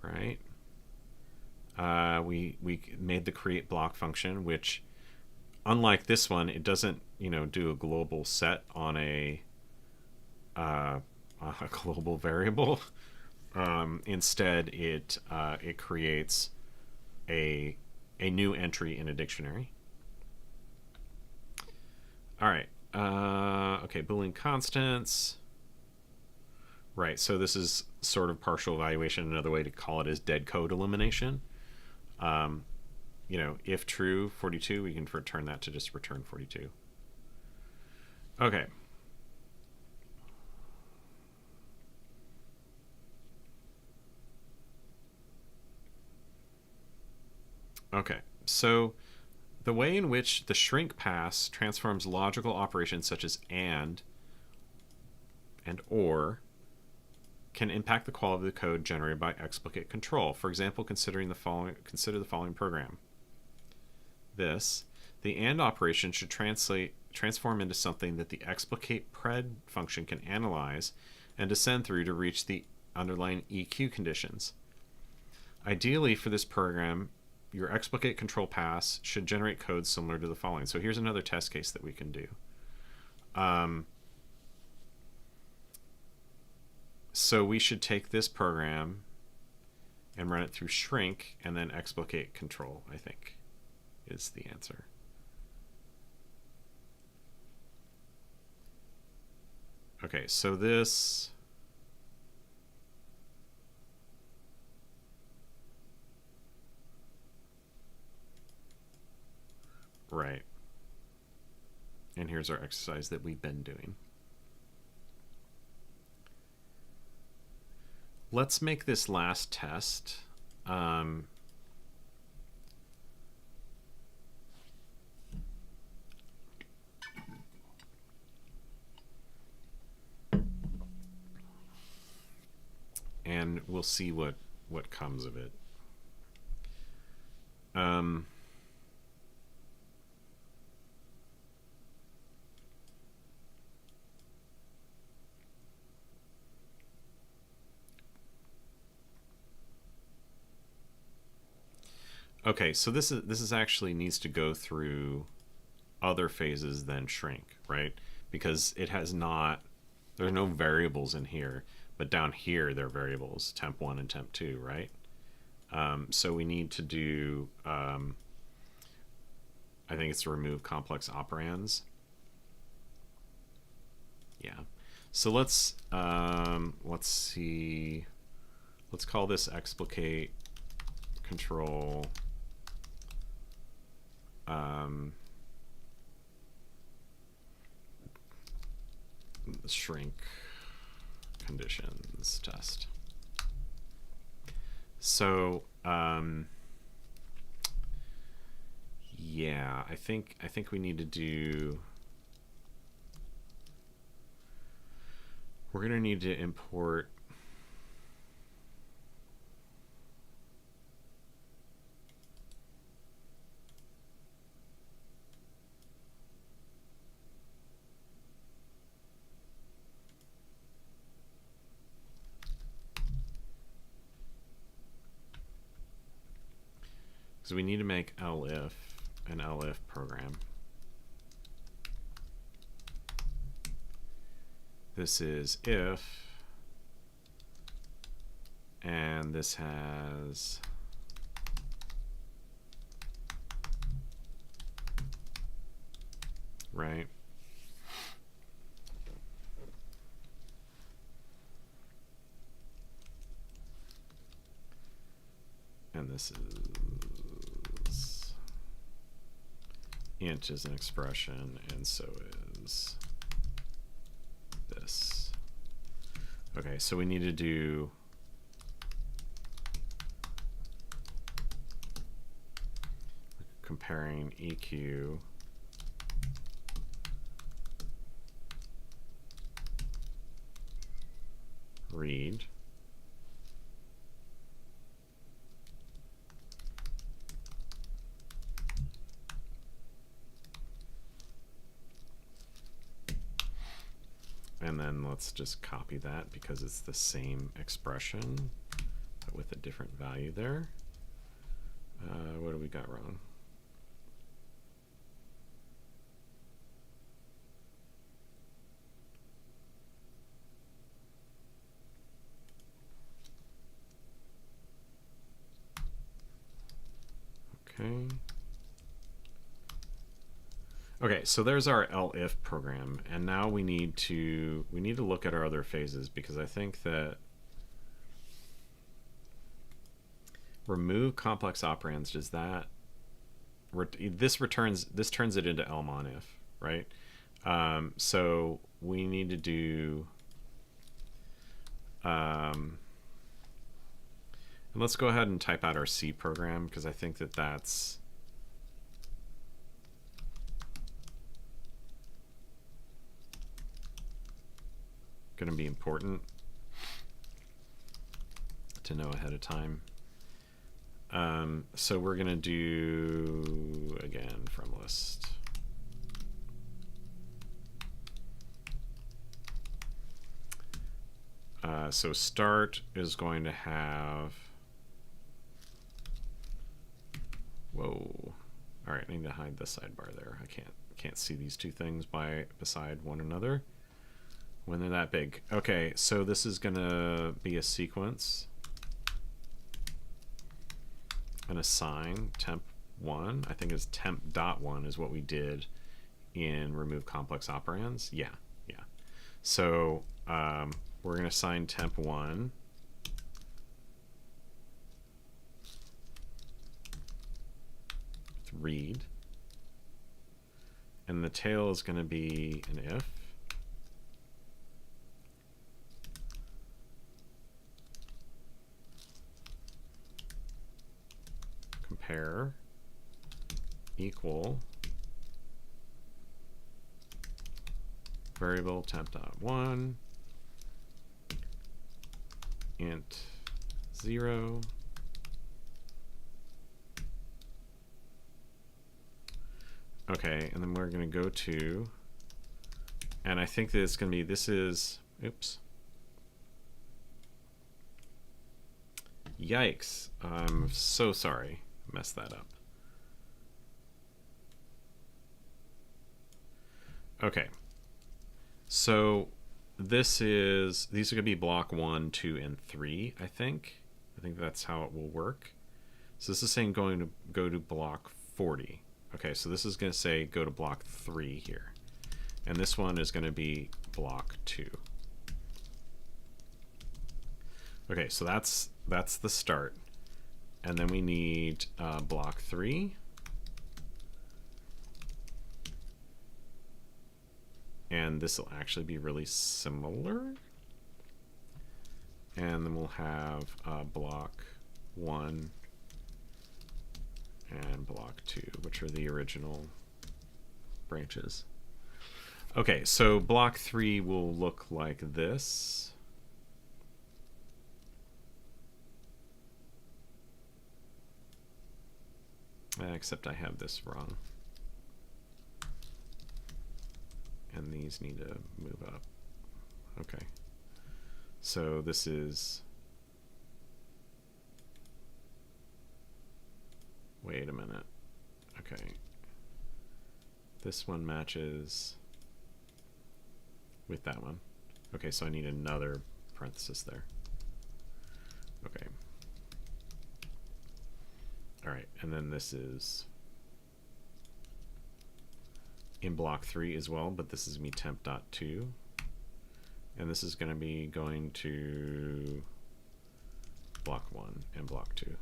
right? We made the create block function, which, unlike this one, it doesn't, do a global set on a global variable. Instead, it creates a new entry in a dictionary. All right. Okay, Boolean constants. Right, so this is sort of partial evaluation. Another way to call it is dead code elimination. If true 42, we can return that to just return 42. Okay. Okay, so the way in which the shrink pass transforms logical operations such as and or can impact the quality of the code generated by explicate control. For example, consider the following program. The and operation should transform into something that the explicate pred function can analyze and descend through to reach the underlying EQ conditions. Ideally, for this program, your explicate control pass should generate code similar to the following. So here's another test case that we can do. So we should take this program and run it through shrink and then explicate control, I think, is the answer. Okay, so this... Right. And here's our exercise that we've been doing. Let's make this last test. And we'll see what comes of it. Okay, so this is actually needs to go through other phases than shrink, right? Because it has not, there's no variables in here, but down here there are variables, temp1 and temp2, right? So we need to do, I think it's to remove complex operands. Yeah. So let's see, let's call this explicate control shrink conditions test. So yeah, I think we need to do, we're gonna need to import so we need to make elif an elif program. This is if, and this has right. And this is int is an expression, and so is this. Okay, so we need to do comparing EQ read and then let's just copy that because it's the same expression but with a different value there. What do we got wrong? Okay. Okay, so there's our elif program, and now we need to look at our other phases, because I think that remove complex operands, does that this turns it into elmonif, right? So we need to do and let's go ahead and type out our C program, because I think that that's going to be important to know ahead of time. So we're going to do, again, from list. So start is going to have, whoa, all right, I need to hide the sidebar there. I can't see these two things beside one another. when they're that big. Okay, so this is gonna be a sequence. And assign temp1. I think it's temp.1 is what we did in remove complex operands. Yeah. So we're going to assign temp1 with read. And the tail is going to be an if. Compare equal variable temp.1 int 0 okay, and then we're going to go to, and I think that it's going to be, this is, oops, yikes, I'm so sorry, messed that up. Okay, so this is, these are going to be block 1, 2, and 3, I think. I think that's how it will work. So this is saying going to go to block 40. Okay, so this is going to say go to block 3 here. And this one is going to be block 2. Okay, so that's the start. And then we need block 3. And this will actually be really similar. And then we'll have block 1 and block 2, which are the original branches. Okay, so block 3 will look like this. Except I have this wrong. And these need to move up. Okay. So this is, wait a minute. Okay. This one matches with that one. Okay, so I need another parenthesis there. Okay. All right, and then this is in block 3 as well, but this is going to be temp.2. And this is going to be going to block 1 and block 2.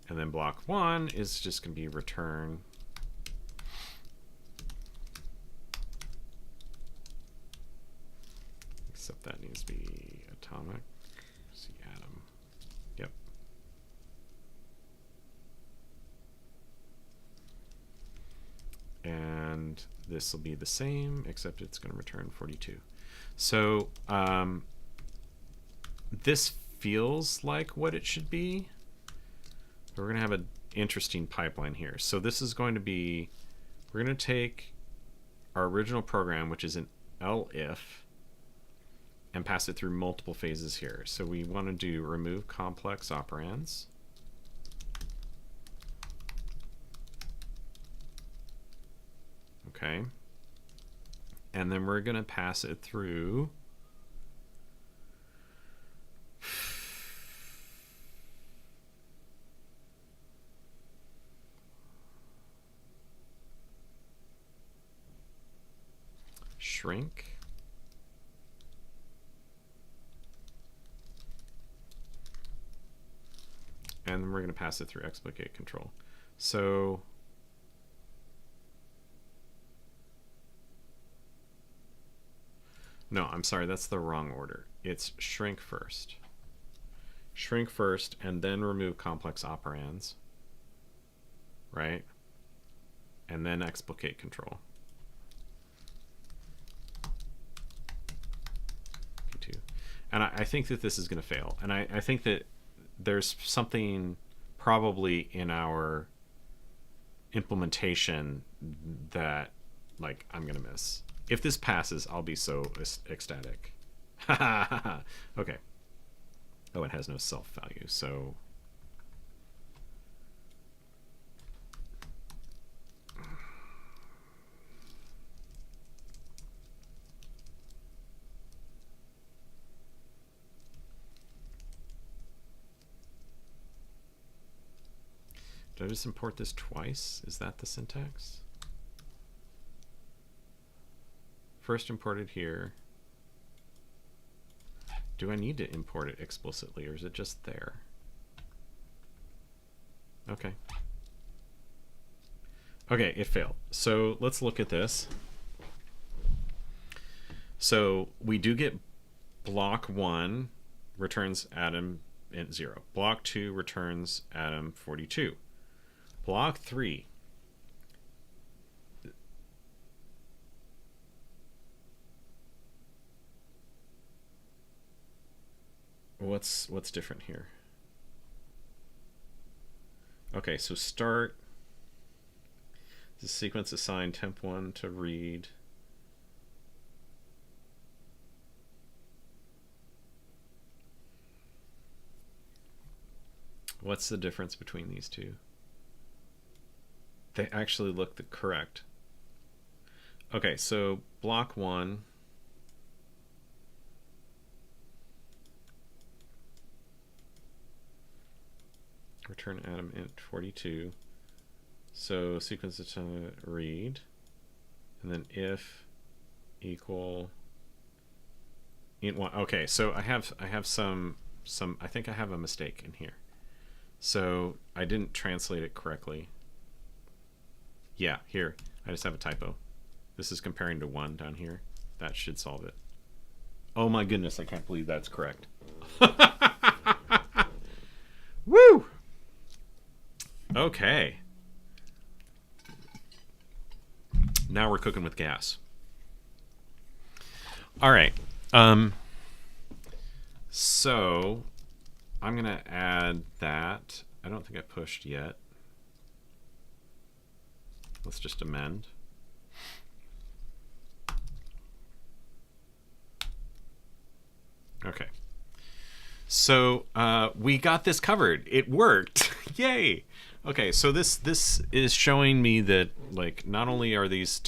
And then block 1 is just going to be return except that needs to be atomic. See atom. Yep. And this will be the same, except it's going to return 42. So this feels like what it should be. But we're going to have an interesting pipeline here. So this is going to be, we're going to take our original program, which is an elif, and pass it through multiple phases here. So we want to do remove complex operands. Okay. And then we're going to pass it through shrink. And then we're going to pass it through explicate control. So no, I'm sorry, that's the wrong order. It's shrink first. Shrink first and then remove complex operands. Right? And then explicate control. P2. And I think that this is going to fail. And I think that there's something probably in our implementation that, like, I'm going to miss. If this passes, I'll be so ecstatic. Okay. Oh, it has no self value, so Did I just import this twice? Is that the syntax? First imported here. Do I need to import it explicitly, or is it just there? Okay. Okay, it failed. So let's look at this. So we do get block 1 returns atom int 0. Block 2 returns atom 42. Block 3 what's different here? Okay, so start the sequence assign temp1 to read. What's the difference between these two? They actually look correct. Okay, so block 1 return atom int 42. So sequence to read, and then if equal int 1. Okay, so I have some I think I have a mistake in here. So I didn't translate it correctly. Yeah, here. I just have a typo. This is comparing to 1 down here. That should solve it. Oh my goodness, I can't believe that's correct. Woo! Okay. Now we're cooking with gas. All right. So I'm going to add that. I don't think I pushed yet. Let's just amend. Okay. So we got this covered. It worked. Yay. Okay, so this is showing me that, like, not only are these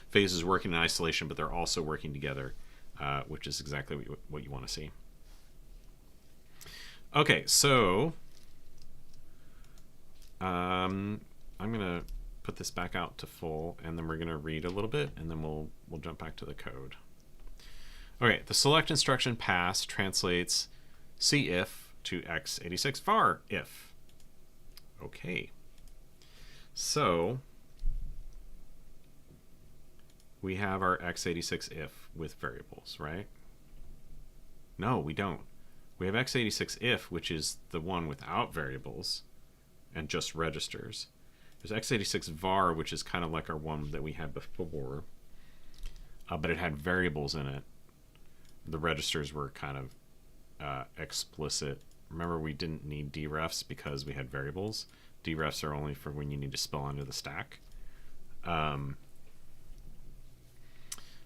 phases working in isolation, but they're also working together, which is exactly what you want to see. Okay, so I'm gonna put this back out to full, and then we're gonna read a little bit, and then we'll jump back to the code. Okay, the select instruction pass translates cif to x86 var if. Okay, so we have our x86 if with variables, right? No, we don't. We have x86 if, which is the one without variables and just registers. There's x86 var, which is kind of like our one that we had before, but it had variables in it. The registers were kind of explicit. Remember, we didn't need derefs because we had variables. Derefs are only for when you need to spill onto the stack.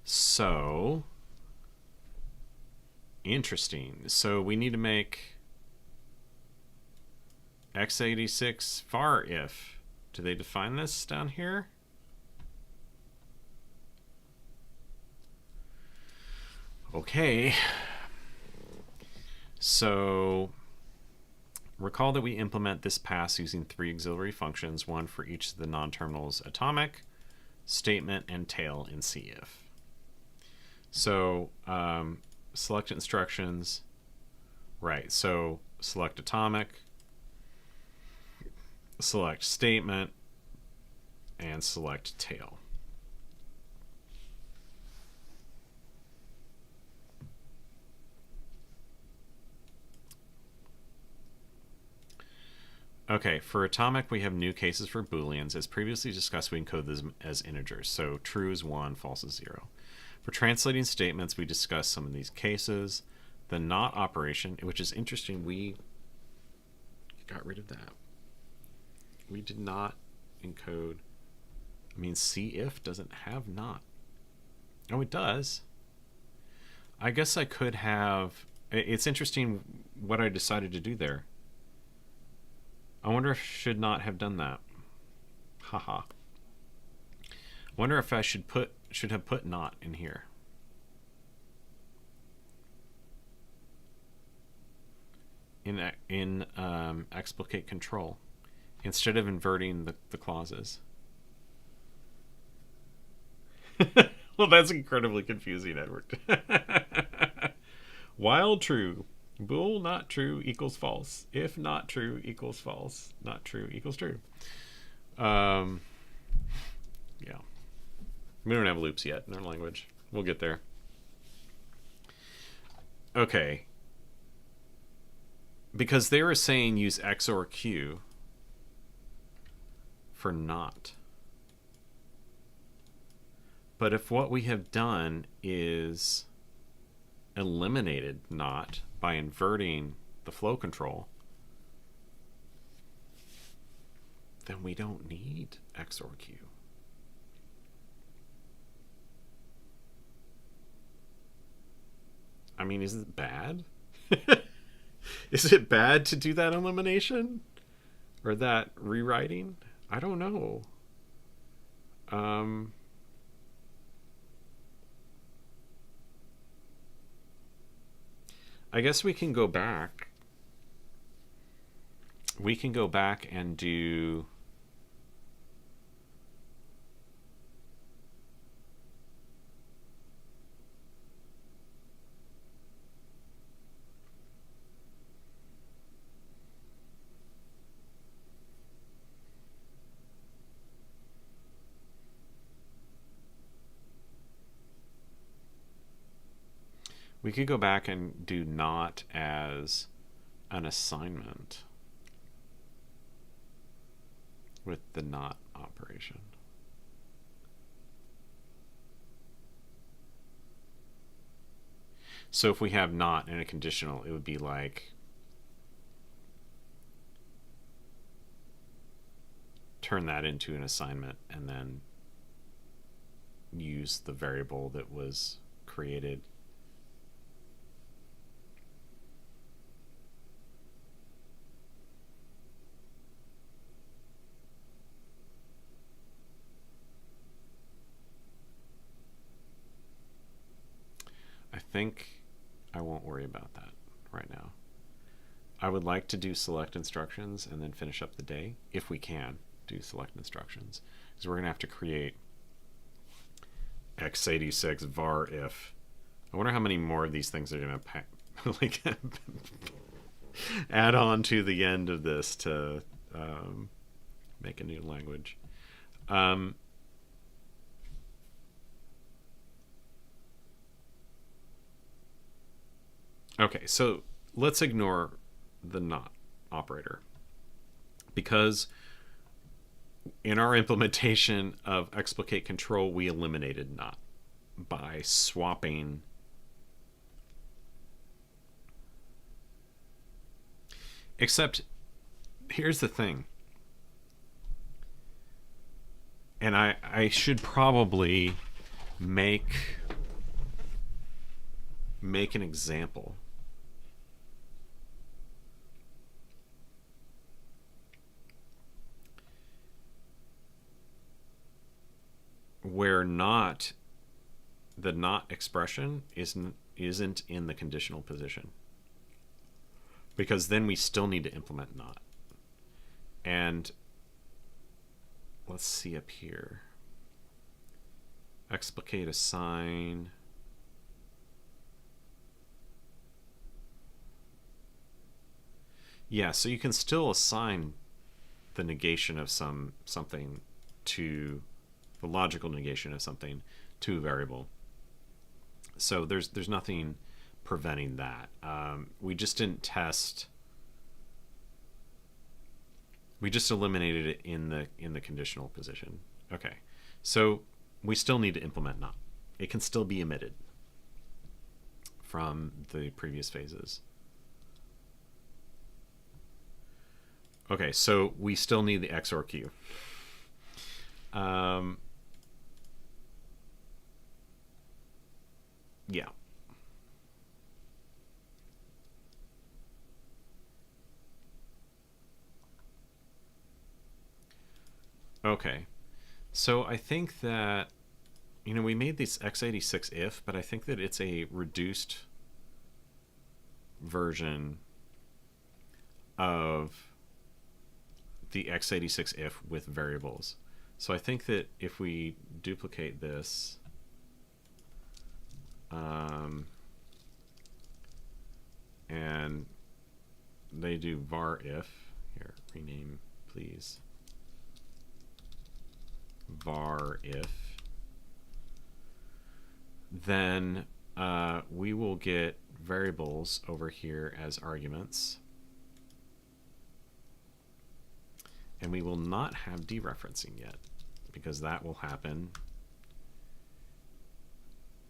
So, interesting. So we need to make x86 var if. Do they define this down here? Okay. So recall that we implement this pass using 3 auxiliary functions, one for each of the non-terminals atomic, statement, and tail in cif. So select instructions, right, so select atomic, select statement, and select tail. Okay, for atomic, we have new cases for Booleans. As previously discussed, we encode them as integers. So true is 1, false is 0. For translating statements, we discussed some of these cases. The not operation, which is interesting, we got rid of that. We did not encode. I mean, cif doesn't have not. Oh, it does. I guess I could have. It's interesting what I decided to do there. I wonder if I should not have done that. Haha. Wonder if I should have put not in here. In explicate control. instead of inverting the clauses. Well, that's incredibly confusing, Edward. While true, bool not true equals false. If not true equals false. Not true equals true. Yeah. We don't have loops yet in our language. We'll get there. Okay. Because they were saying use X or Q for not. But if what we have done is eliminated not by inverting the flow control, then we don't need X or Q. I mean, is it bad? Is it bad to do that elimination? Or that rewriting? I don't know. I guess we can go back. We can go back and do... We could go back and do not as an assignment with the not operation. So if we have not in a conditional, it would be like turn that into an assignment and then use the variable that was created. I think I won't worry about that right now. I would like to do select instructions and then finish up the day, if we can do select instructions, because we're going to have to create x86 var if. I wonder how many more of these things are going to like add on to the end of this to make a new language. Okay, so let's ignore the not operator, because in our implementation of explicate control, we eliminated not by swapping except here's the thing, and I should probably make an example. Where not, the not expression isn't in the conditional position, because then we still need to implement not. And let's see up here, explicate assign. Yeah, so you can still assign the negation of something to the logical negation of something to a variable. So there's nothing preventing that. We just didn't test. We just eliminated it in the conditional position. Okay, so we still need to implement not. It can still be omitted from the previous phases. Okay, so we still need the X or Q. Yeah. Okay. So I think that, we made this x86 if, but I think that it's a reduced version of the x86 if with variables. So I think that if we duplicate this, and they do var if, here, rename please, var if, then we will get variables over here as arguments, and we will not have dereferencing yet, because that will happen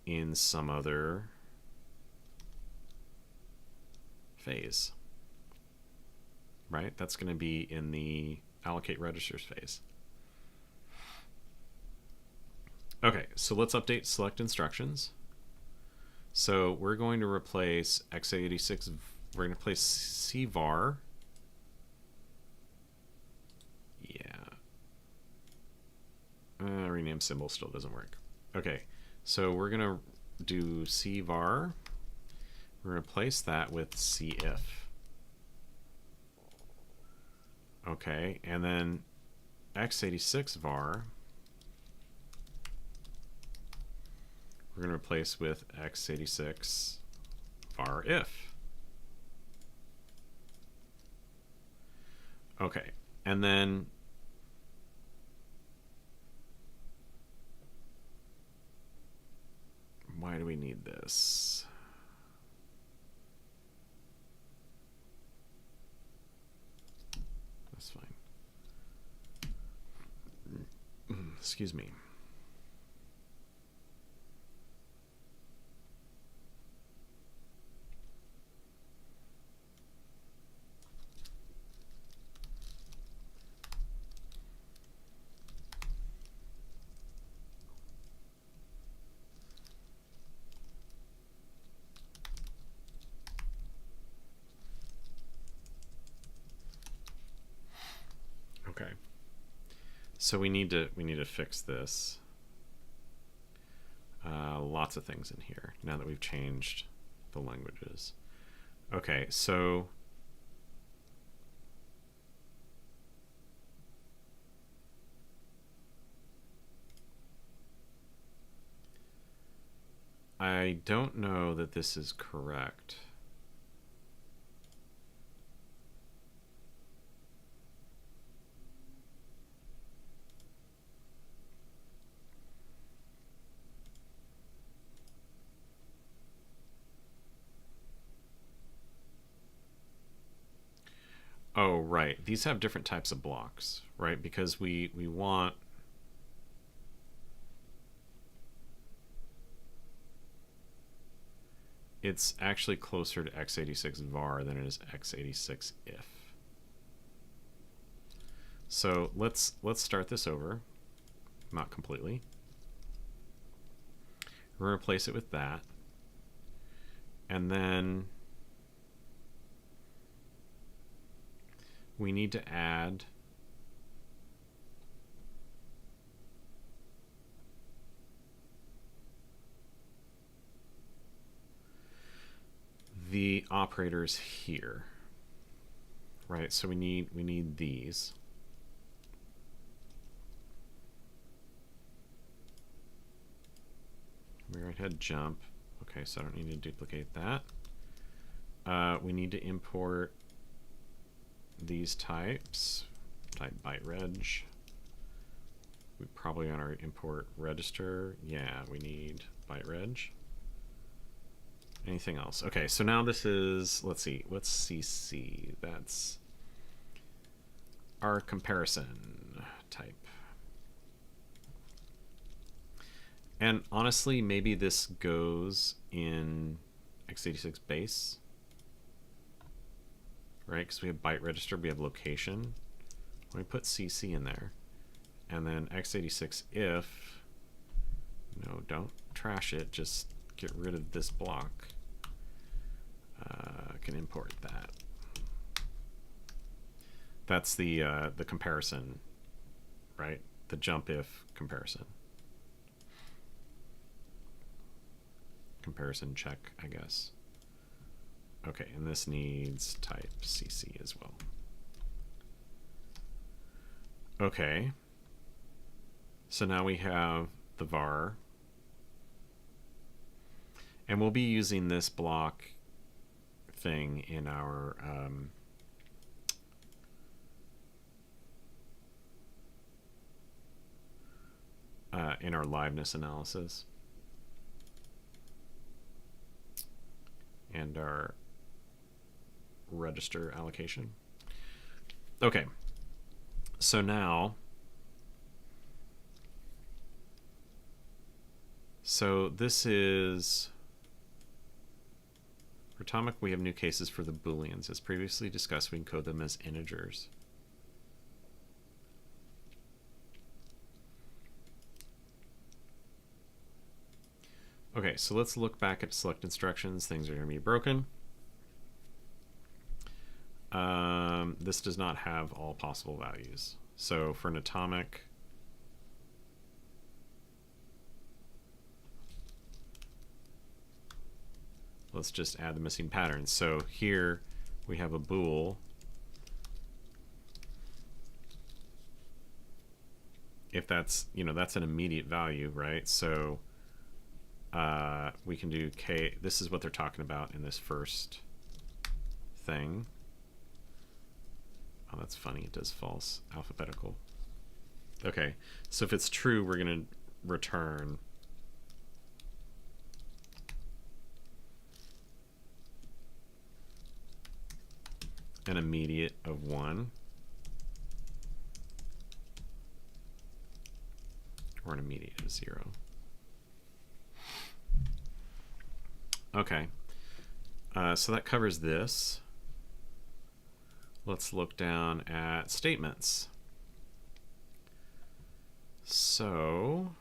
in some other phase, right? That's going to be in the allocate registers phase. Okay, so let's update select instructions. So we're going to replace x86, we're going to replace cvar. Yeah. Rename symbol still doesn't work. Okay, so we're going to do cvar. We're going to replace that with cif. Okay, and then x86 var we're going to replace with x86 var if. Okay, and then why do we need this? That's fine. Excuse me. Okay, so we need to fix this. Lots of things in here now that we've changed the languages. Okay, so I don't know that this is correct. Oh, right. These have different types of blocks, right? Because we want it's actually closer to x86 var than it is x86 if. So let's start this over. Not completely. We're going to replace it with that. And then we need to add the operators here, right? So we need these. Right head jump. Okay, so I don't need to duplicate that. We need to import these types. Type byte reg. We probably want to import register. Yeah, we need byte reg. Anything else? Okay, so now this is, let's see, what's CC? That's our comparison type. And honestly, maybe this goes in x86 base, right? Because we have byte register, we have location. Let me put CC in there. And then x86 if, no, don't trash it, just get rid of this block. Can import that. That's the comparison, right? The jump if comparison. Comparison check, I guess. Okay, and this needs type CC as well. Okay. So now we have the var. And we'll be using this block thing in our liveness analysis and our register allocation. Okay, so now, this is, for atomic, we have new cases for the Booleans. As previously discussed, we encode them as integers. Okay, so let's look back at select instructions. Things are going to be broken. This does not have all possible values. So for an atomic, let's just add the missing patterns. So here we have a bool. If that's, that's an immediate value, right? So we can do k. This is what they're talking about in this first thing. Oh, that's funny. It does false alphabetical. Okay, so if it's true, we're going to return an immediate of 1 or an immediate of 0. Okay, so that covers this. Let's look down at statements. So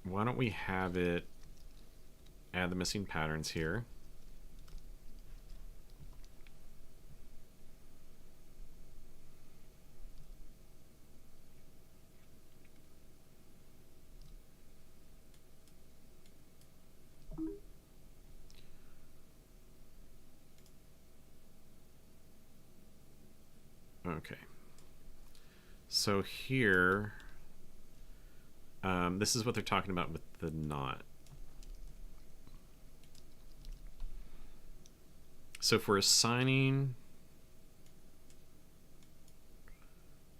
why don't we have it add the missing patterns here. Okay, so here, this is what they're talking about with the not. So if we're assigning,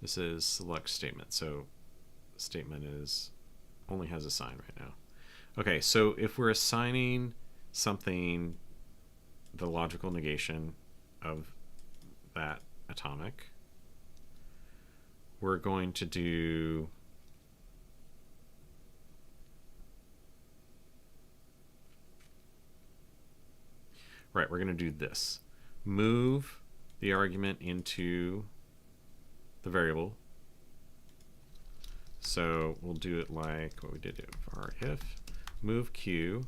this is select statement. So statement is only has a sign right now. Okay, so if we're assigning something the logical negation of that atomic, we're going to do right, we're going to do this. Move the argument into the variable. So we'll do it like what we did it for if move q,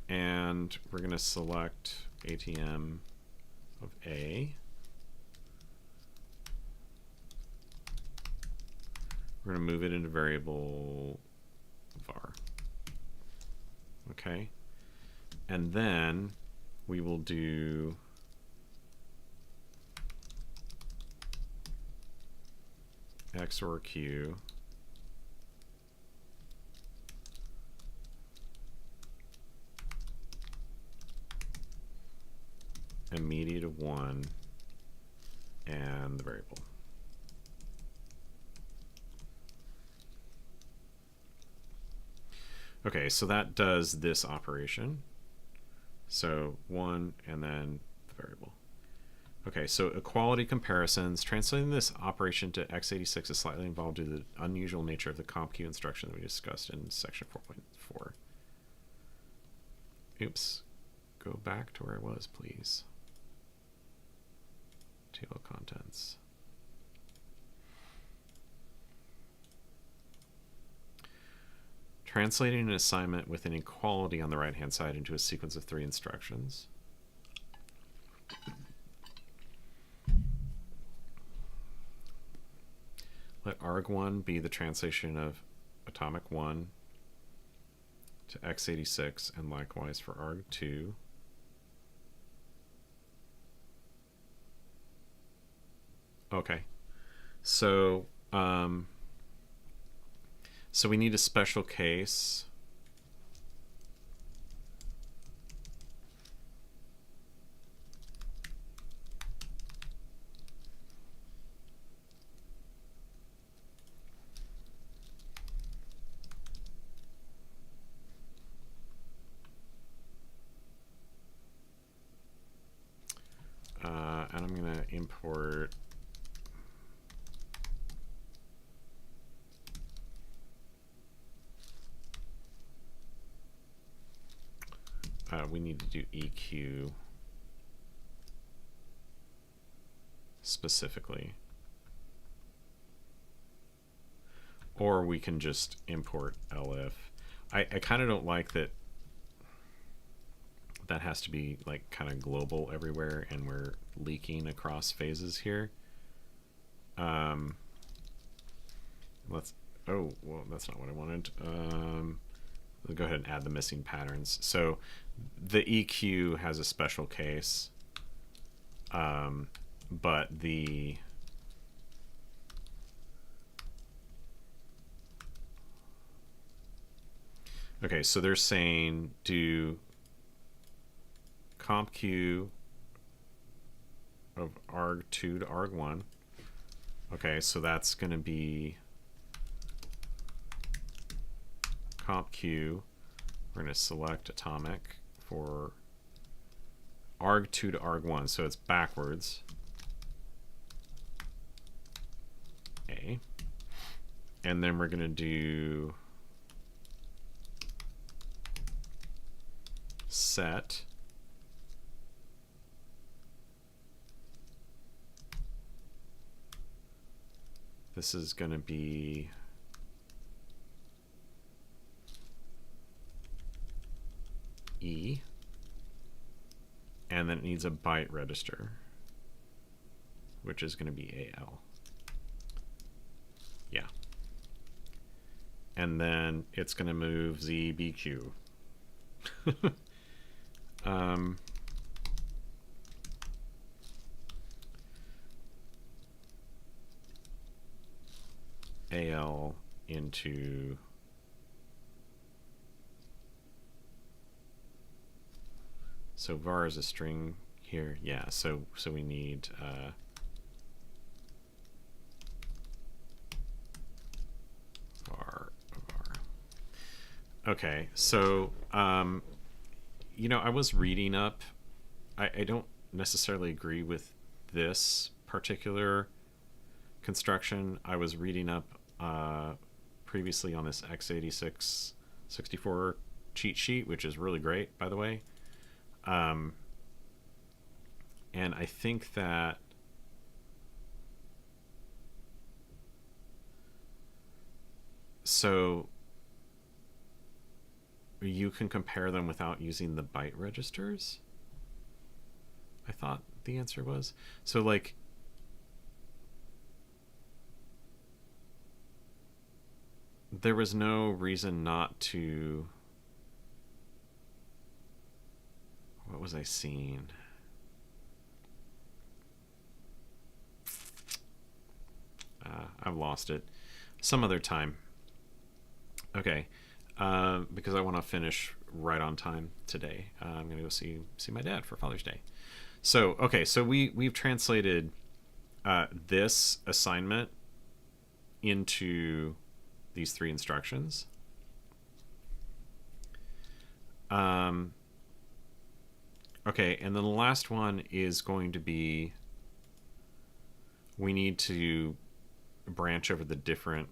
and we're going to select ATM of A. We're going to move it into variable var. Okay, and then we will do XOR Q immediate of 1 and the variable. Okay, so that does this operation. So 1 and then the variable. Okay, so equality comparisons. Translating this operation to x86 is slightly involved due to the unusual nature of the compq instruction that we discussed in section 4.4. Oops. Go back to where I was, please. Table of contents. Translating an assignment with an equality on the right-hand side into a sequence of 3 instructions. Let arg1 be the translation of atomic 1 to x86, and likewise for arg2. Okay, so so we need a special case. And I'm going to import we need to do EQ specifically. Or we can just import elif. I kind of don't like that that has to be like kind of global everywhere, and we're leaking across phases here. Let's, oh, well, that's not what I wanted. We'll go ahead and add the missing patterns. So the EQ has a special case, but the okay, so they're saying do comp q of arg2 to arg1. Okay, so that's going to be comp q. We're going to select atomic for arg2 to arg1, so it's backwards. A. And then we're going to do set this is going to be E, and then it needs a byte register, which is going to be AL. Yeah. And then it's going to move ZBQ. AL into so var is a string here. Yeah, so we need var. Okay, so you know, I was reading up. I don't necessarily agree with this particular construction. I was reading up previously on this x86 64 cheat sheet, which is really great, by the way. And I think that so you can compare them without using the byte registers, I thought the answer was. So like there was no reason not to. What was I seeing? I've lost it. Some other time. Okay, because I want to finish right on time today. I'm going to go see my dad for Father's Day. So okay, so we've translated this assignment into these three instructions. Okay, and then the last one is going to be we need to branch over the different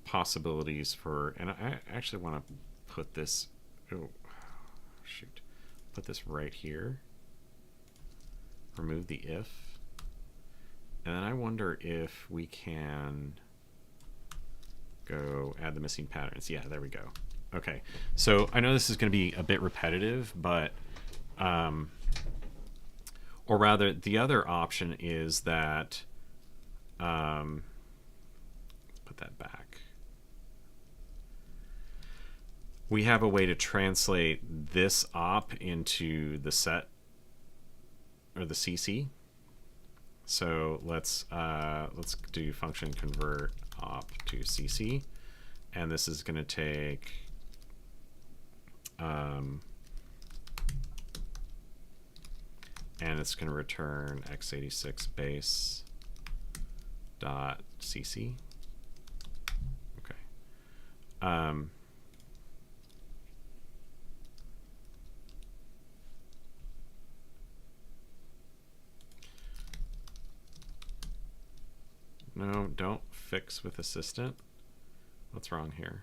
possibilities for, and I actually want to put this, oh shoot, put this right here, remove the if, and then I wonder if we can go add the missing patterns. Yeah, there we go. Okay, so I know this is going to be a bit repetitive, but or rather the other option is that put that back. we have a way to translate this op into the set or the CC. So let's do function convert op to CC, and this is going to take and it's going to return x86 base dot cc. Okay. No, don't fix with assistant. What's wrong here?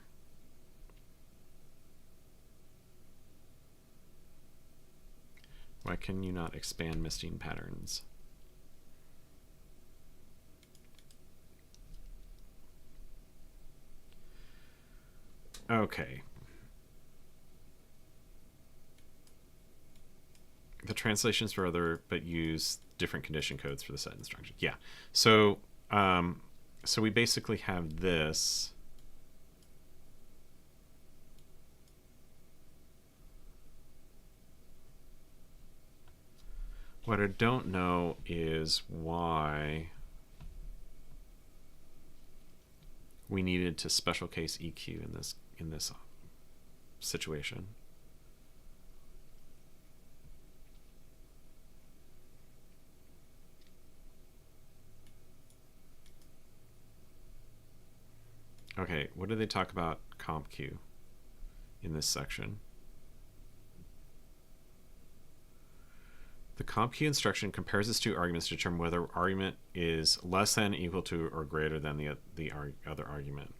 Why can you not expand misting patterns? Okay. The translations for other, but use different condition codes for the set instruction. Yeah. So, so we basically have this. What I don't know is why we needed to special case EQ in this situation. Okay, what do they talk about comp Q in this section? The comp Q instruction compares its two arguments to determine whether argument is less than, equal to, or greater than the other argument.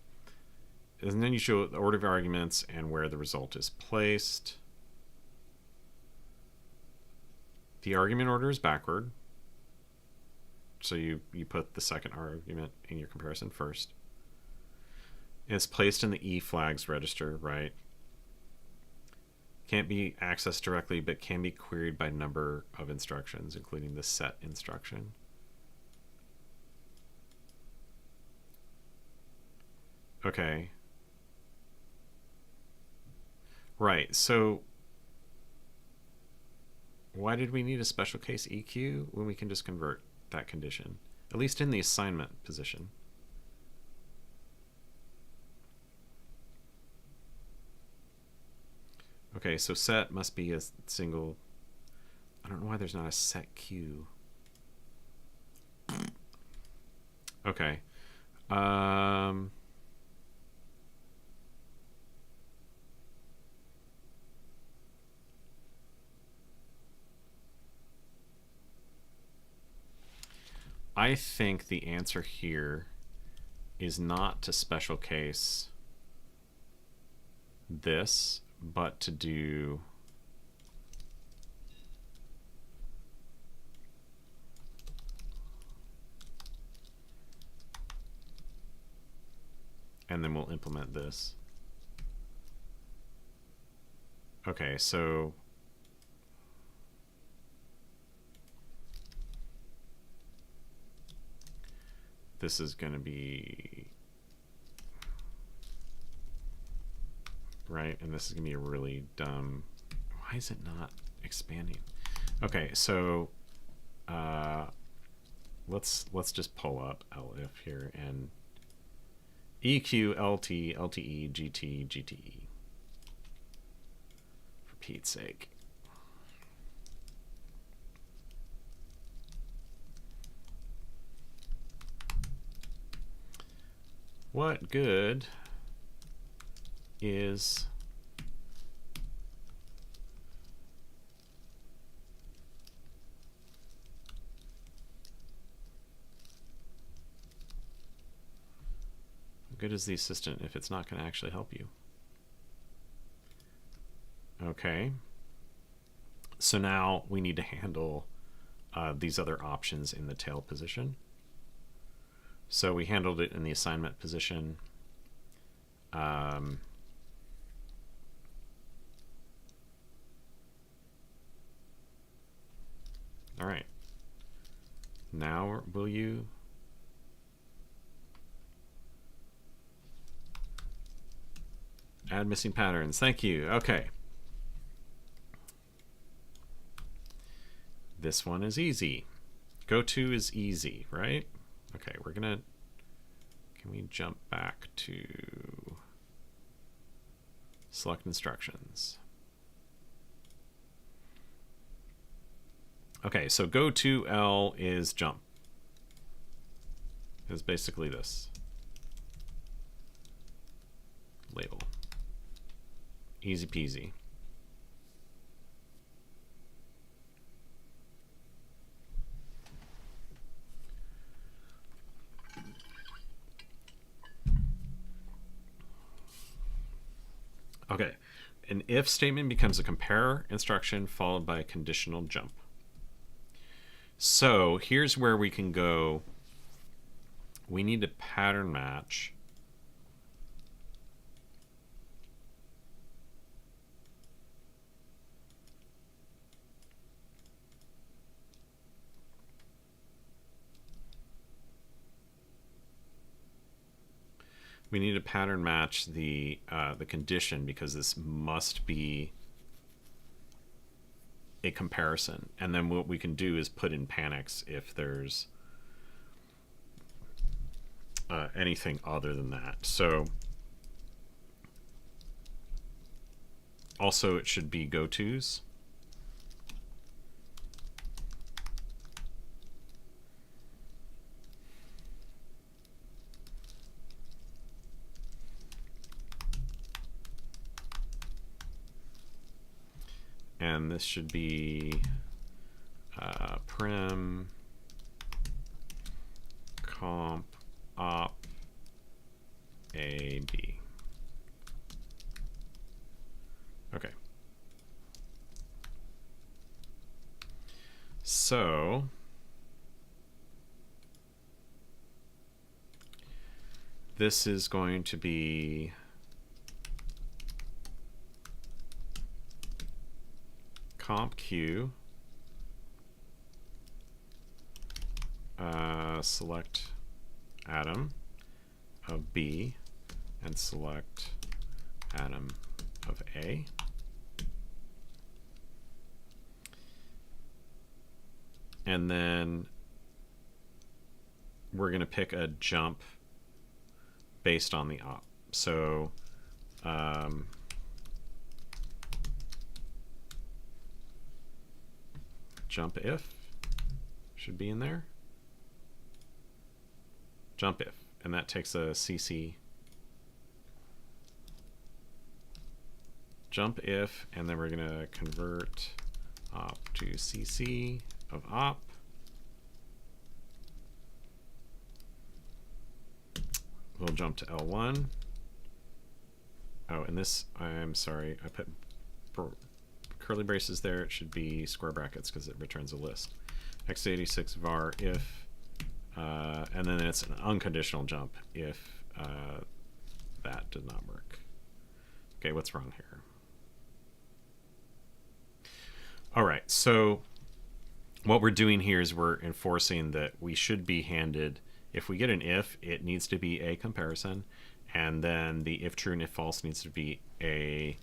And then you show the order of arguments and where the result is placed. The argument order is backward. So you put the second argument in your comparison first. It's placed in the E flags register, right? Can't be accessed directly, but can be queried by number of instructions, including the set instruction. Okay. Right, so why did we need a special case EQ when we can just convert that condition, at least in the assignment position? Okay, so set must be a single. I don't know why there's not a set Q. Okay. I think the answer here is not to special case this, but to do and then we'll implement this. Okay, so this is going to be right, and this is going to be a really dumb. Why is it not expanding? Okay, so let's just pull up elif here and EQ, LT, LTE, GT, GTE. For Pete's sake. What good is the assistant if it's not going to actually help you? Okay. So now we need to handle these other options in the tail position. So we handled it in the assignment position. All right. Now will you? Add missing patterns. Thank you. Okay. This one is easy. Go to is easy, right? Okay, we're gonna, can we jump back to select instructions? Okay, so go to L is jump. It's basically this. Label. Easy peasy. Okay, an if statement becomes a compare instruction followed by a conditional jump. So here's where we can go. We need to pattern match the condition, because this must be a comparison. And then what we can do is put in panics if there's anything other than that. So also it should be go-tos. And this should be prim comp op a b. Okay. So this is going to be comp q select atom of B and select atom of A. And then we're going to pick a jump based on the op. So jump if should be in there. Jump if, and that takes a CC. Jump if, and then we're going to convert op to CC of op. We'll jump to L1. Oh, and this, I'm sorry, I put curly braces there. It should be square brackets because it returns a list. x86 var if, and then it's an unconditional jump if that did not work. Okay, what's wrong here? All right, so what we're doing here is we're enforcing that we should be handed, if we get an if, it needs to be a comparison, and then the if true and if false needs to be a,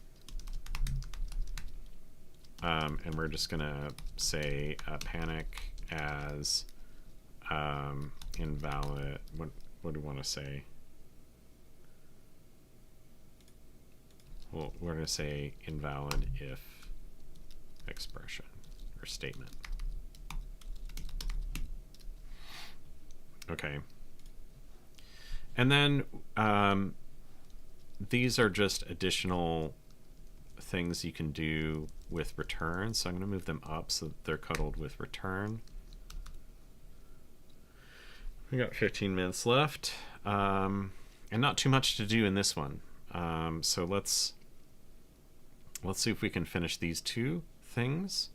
and we're just gonna say panic as invalid. What do we want to say? Well, we're gonna say invalid if expression or statement. Okay. And then these are just additional things you can do with return. So I'm going to move them up so that they're coupled with return. We got 15 minutes left, and not too much to do in this one. So let's see if we can finish these two things.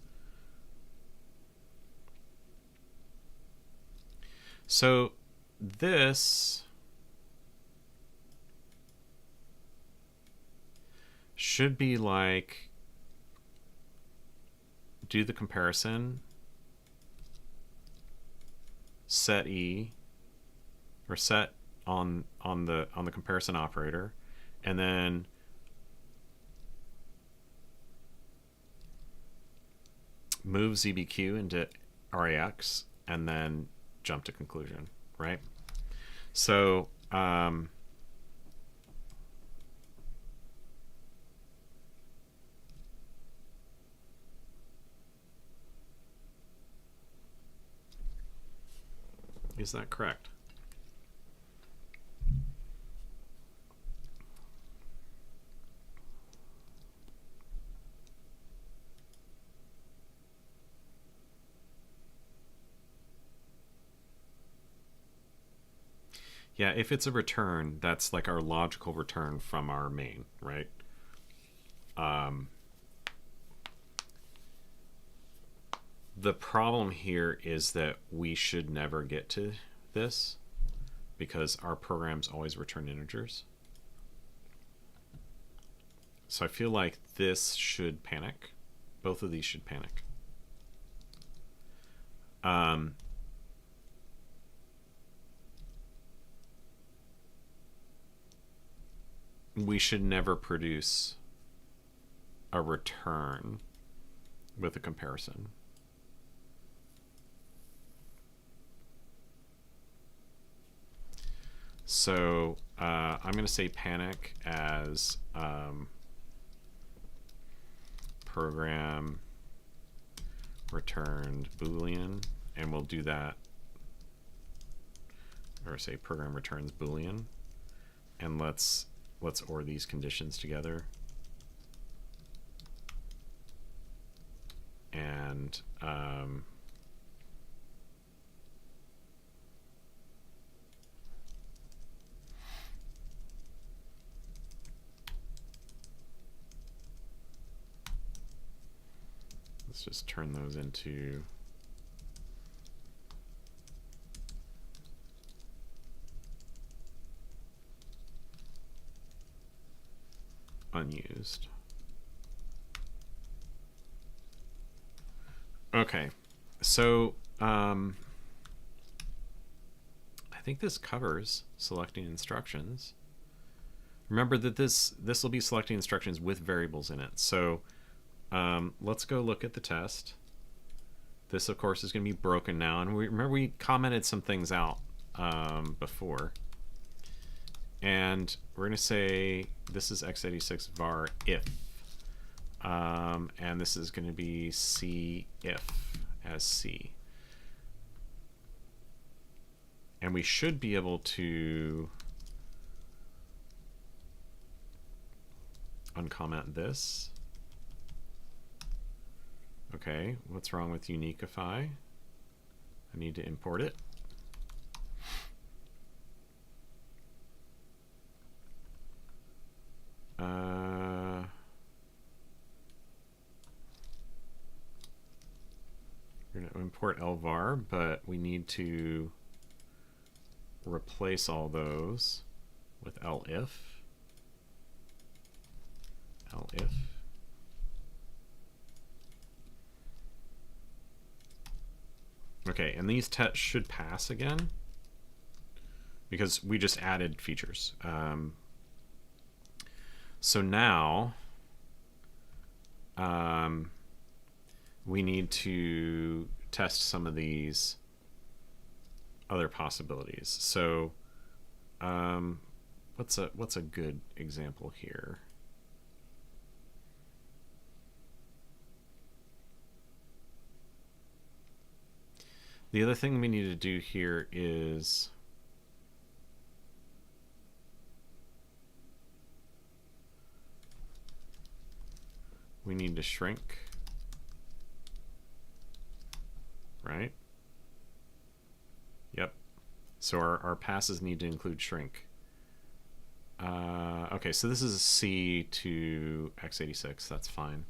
So this should be like do the comparison, set E, or set on the comparison operator, and then move ZBQ into RAX, and then jump to conclusion, right? So is that correct? Yeah, if it's a return, that's like our logical return from our main, right? The problem here is that we should never get to this because our programs always return integers. So I feel like this should panic. Both of these should panic. We should never produce a return with a comparison. So I'm going to say panic as program returned Boolean, and we'll do that, or say program returns Boolean, and let's OR these conditions together, and let's just turn those into unused. Okay, so I think this covers selecting instructions. Remember that this will be selecting instructions with variables in it. So let's go look at the test. This, of course, is going to be broken now, and remember we commented some things out before. And we're going to say this is x86 var if, and this is going to be C if as C. And we should be able to uncomment this. Okay, what's wrong with uniqueify? I need to import it. We're going to import lvar, but we need to replace all those with elif. Elif. Okay, and these tests should pass again because we just added features. So now we need to test some of these other possibilities. So what's a good example here? The other thing we need to do here is we need to shrink, right? Yep. So our passes need to include shrink. Okay, so this is a C to x86. That's fine.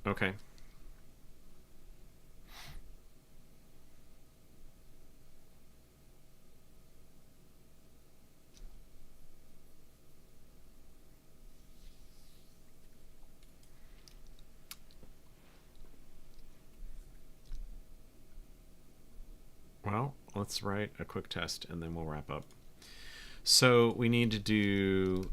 Okay. let's write a quick test and then we'll wrap up. So we need to do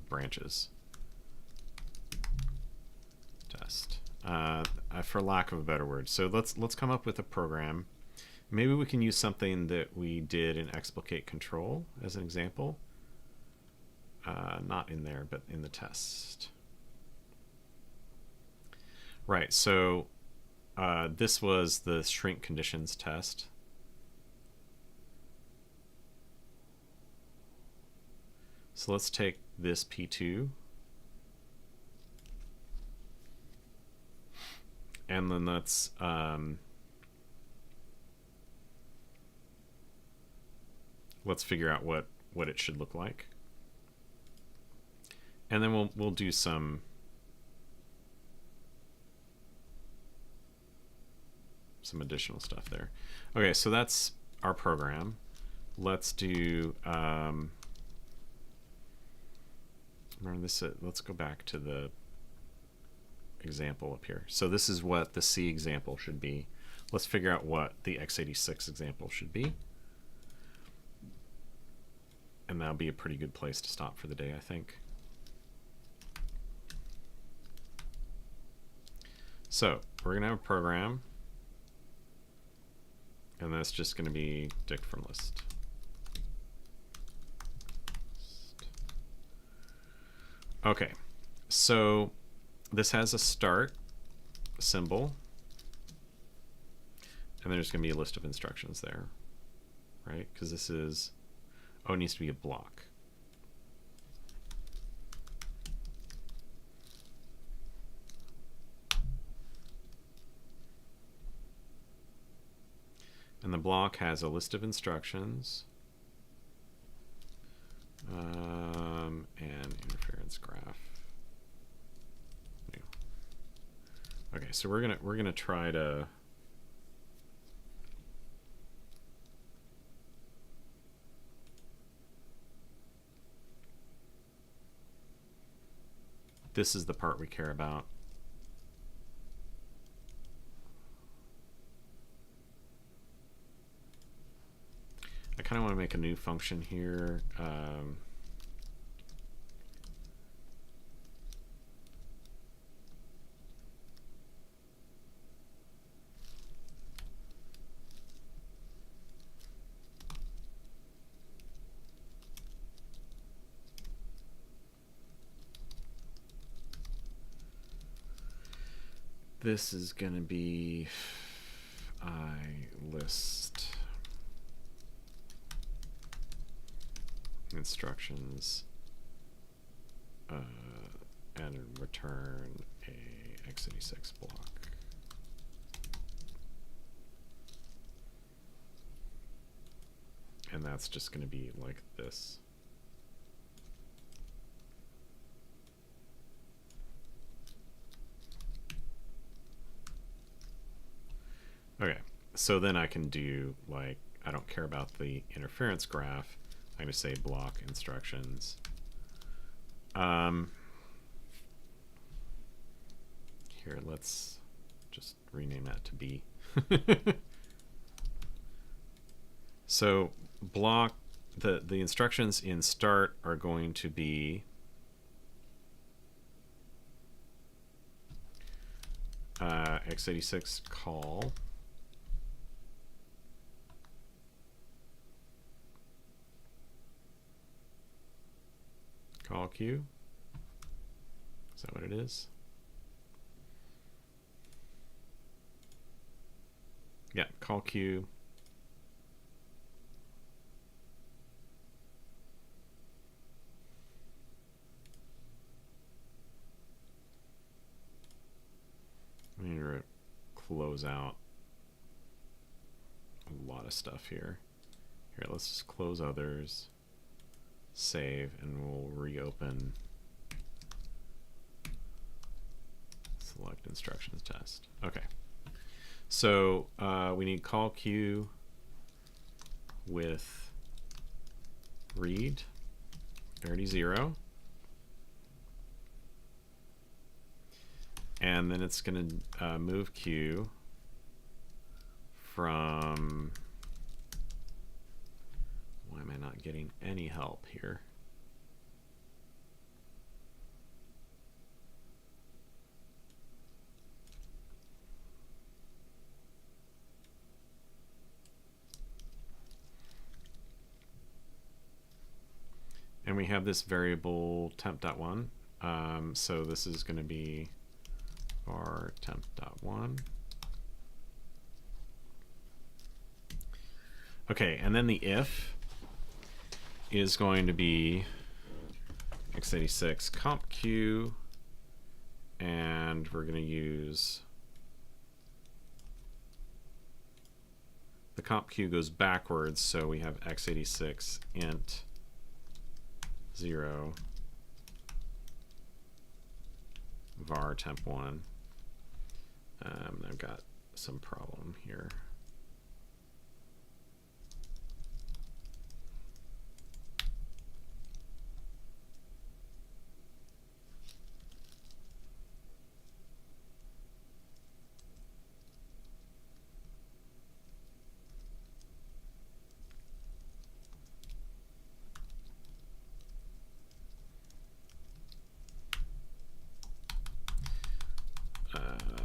branches test, for lack of a better word. So let's come up with a program. Maybe we can use something that we did in explicate control as an example. Not in there, but in the test. Right, so this was the shrink conditions test. So let's take this P2 and then let's figure out what it should look like. And then we'll do some additional stuff there. Okay, so that's our program. Let's do remember this. Let's go back to the example up here. So this is what the C example should be. Let's figure out what the x86 example should be. And that'll be a pretty good place to stop for the day, I think. So we're going to have a program. And that's just going to be dict from list. Okay, so this has a start symbol, and there's going to be a list of instructions there, right? Because this is, oh, it needs to be a block. And the block has a list of instructions and interference graph. Okay, so we're gonna try to this is the part we care about. I kind of want to make a new function here. This is going to be list instructions and return a x86 block. And that's just going to be like this. Okay, so then I can do, like, I don't care about the interference graph. I'm going to say block instructions. Here, let's just rename that to B. So block, the instructions in start are going to be x86 call. Call queue. Is that what it is? Yeah, call queue. I need to close out a lot of stuff here. Here, let's just close others. Save, and we'll reopen select instructions test. Okay, so we need call queue with read, already 0. And then it's going to move Q from, why am I not getting any help here? And we have this variable temp.1. So this is going to be our temp.1. Okay, and then the if is going to be x86 comp q, and we're going to use the comp q goes backwards, so we have x86 int 0 var temp1. I've got some problem here.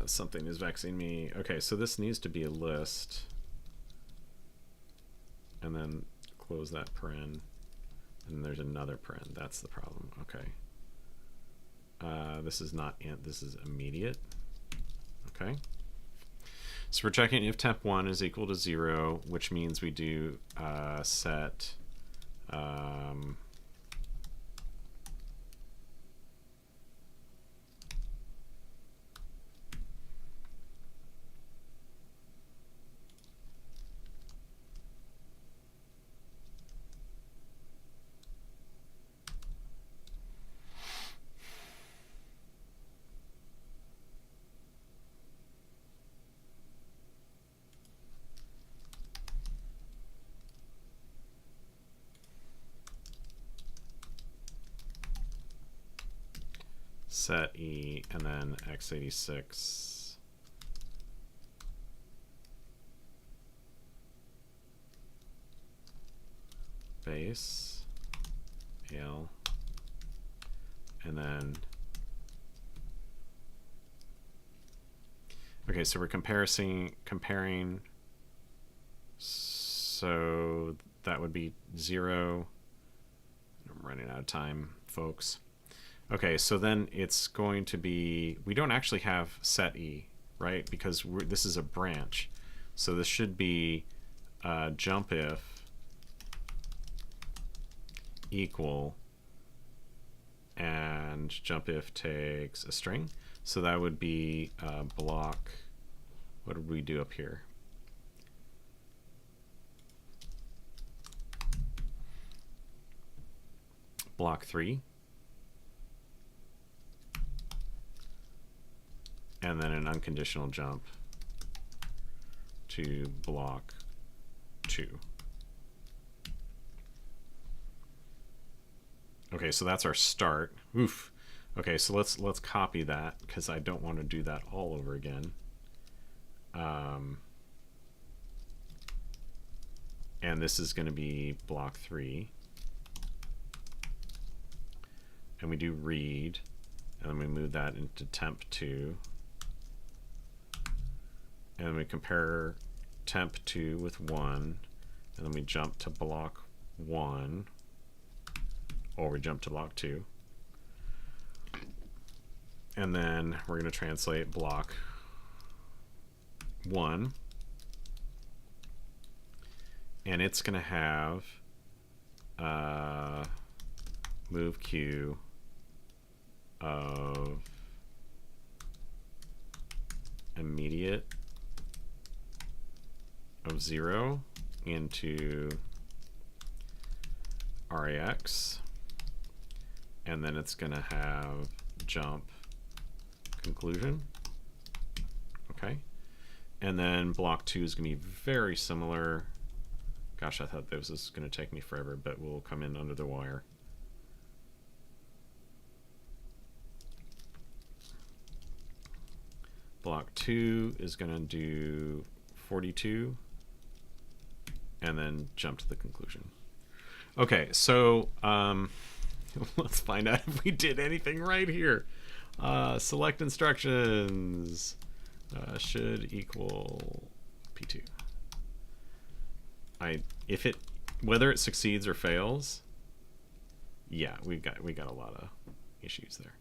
Something is vexing me. Okay, so this needs to be a list, and then close that paren, and there's another paren. That's the problem. Okay. This is not int, this is immediate. Okay. So we're checking if temp1 is equal to 0, which means we do set set E and then x86 base L, and then okay, so we're comparing, so that would be 0. I'm running out of time, folks. Okay, so then it's going to be, we don't actually have set E, right? Because this is a branch. So this should be jump if equal, and jump if takes a string. So that would be block, what did we do up here? Block 3. And then an unconditional jump to block 2. Okay, so that's our start. Oof. Okay, so let's copy that, because I don't want to do that all over again. And this is going to be block 3. And we do read, and then we move that into temp2. And we compare temp2 with 1, and then we jump to block 1, or we jump to block 2. And then we're going to translate block 1, and it's going to have move Q of immediate of 0 into RAX, and then it's going to have jump conclusion. Okay, and then block 2 is going to be very similar. Gosh, I thought this was going to take me forever, but we'll come in under the wire. Block 2 is going to do 42, and then jump to the conclusion. Okay, so let's find out if we did anything right here. Select instructions should equal P2. Whether it succeeds or fails, yeah, we got a lot of issues there.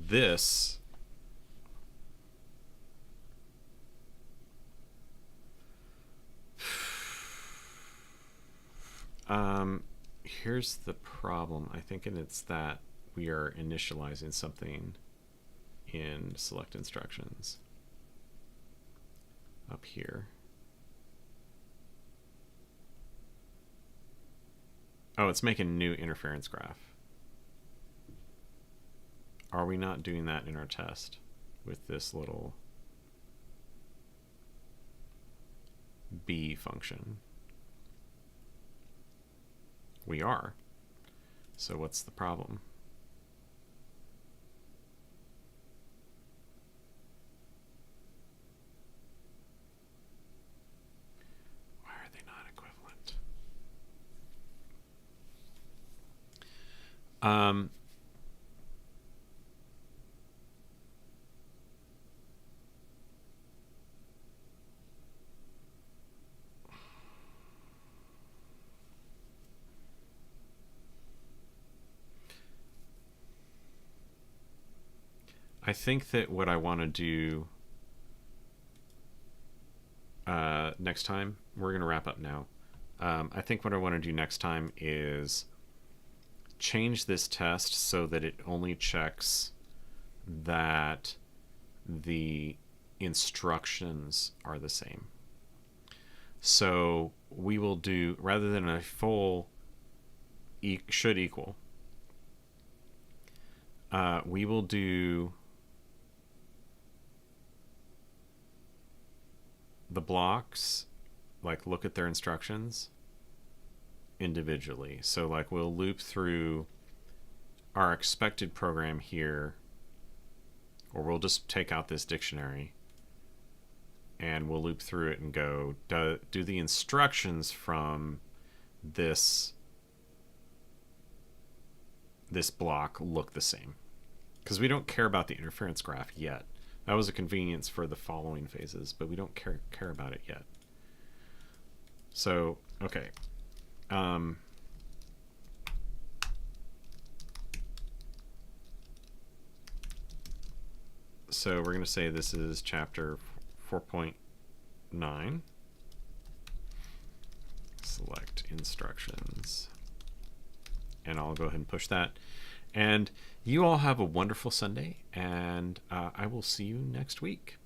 This here's the problem. I think it's that we are initializing something in select instructions up here. Oh, it's making a new interference graph. Are we not doing that in our test with this little B function? We are. So what's the problem? Why are they not equivalent? I think that what I want to do next time, we're going to wrap up now. I think what I want to do next time is change this test so that it only checks that the instructions are the same. So we will do, rather than a full should equal, we will do the blocks, like look at their instructions individually. So like we'll loop through our expected program here, or we'll just take out this dictionary and we'll loop through it and go, do the instructions from this block look the same? Because we don't care about the interference graph yet. That was a convenience for the following phases, but we don't care about it yet. So, okay. So we're going to say this is chapter 4.9. Select instructions. And I'll go ahead and push that. And you all have a wonderful Sunday, and I will see you next week.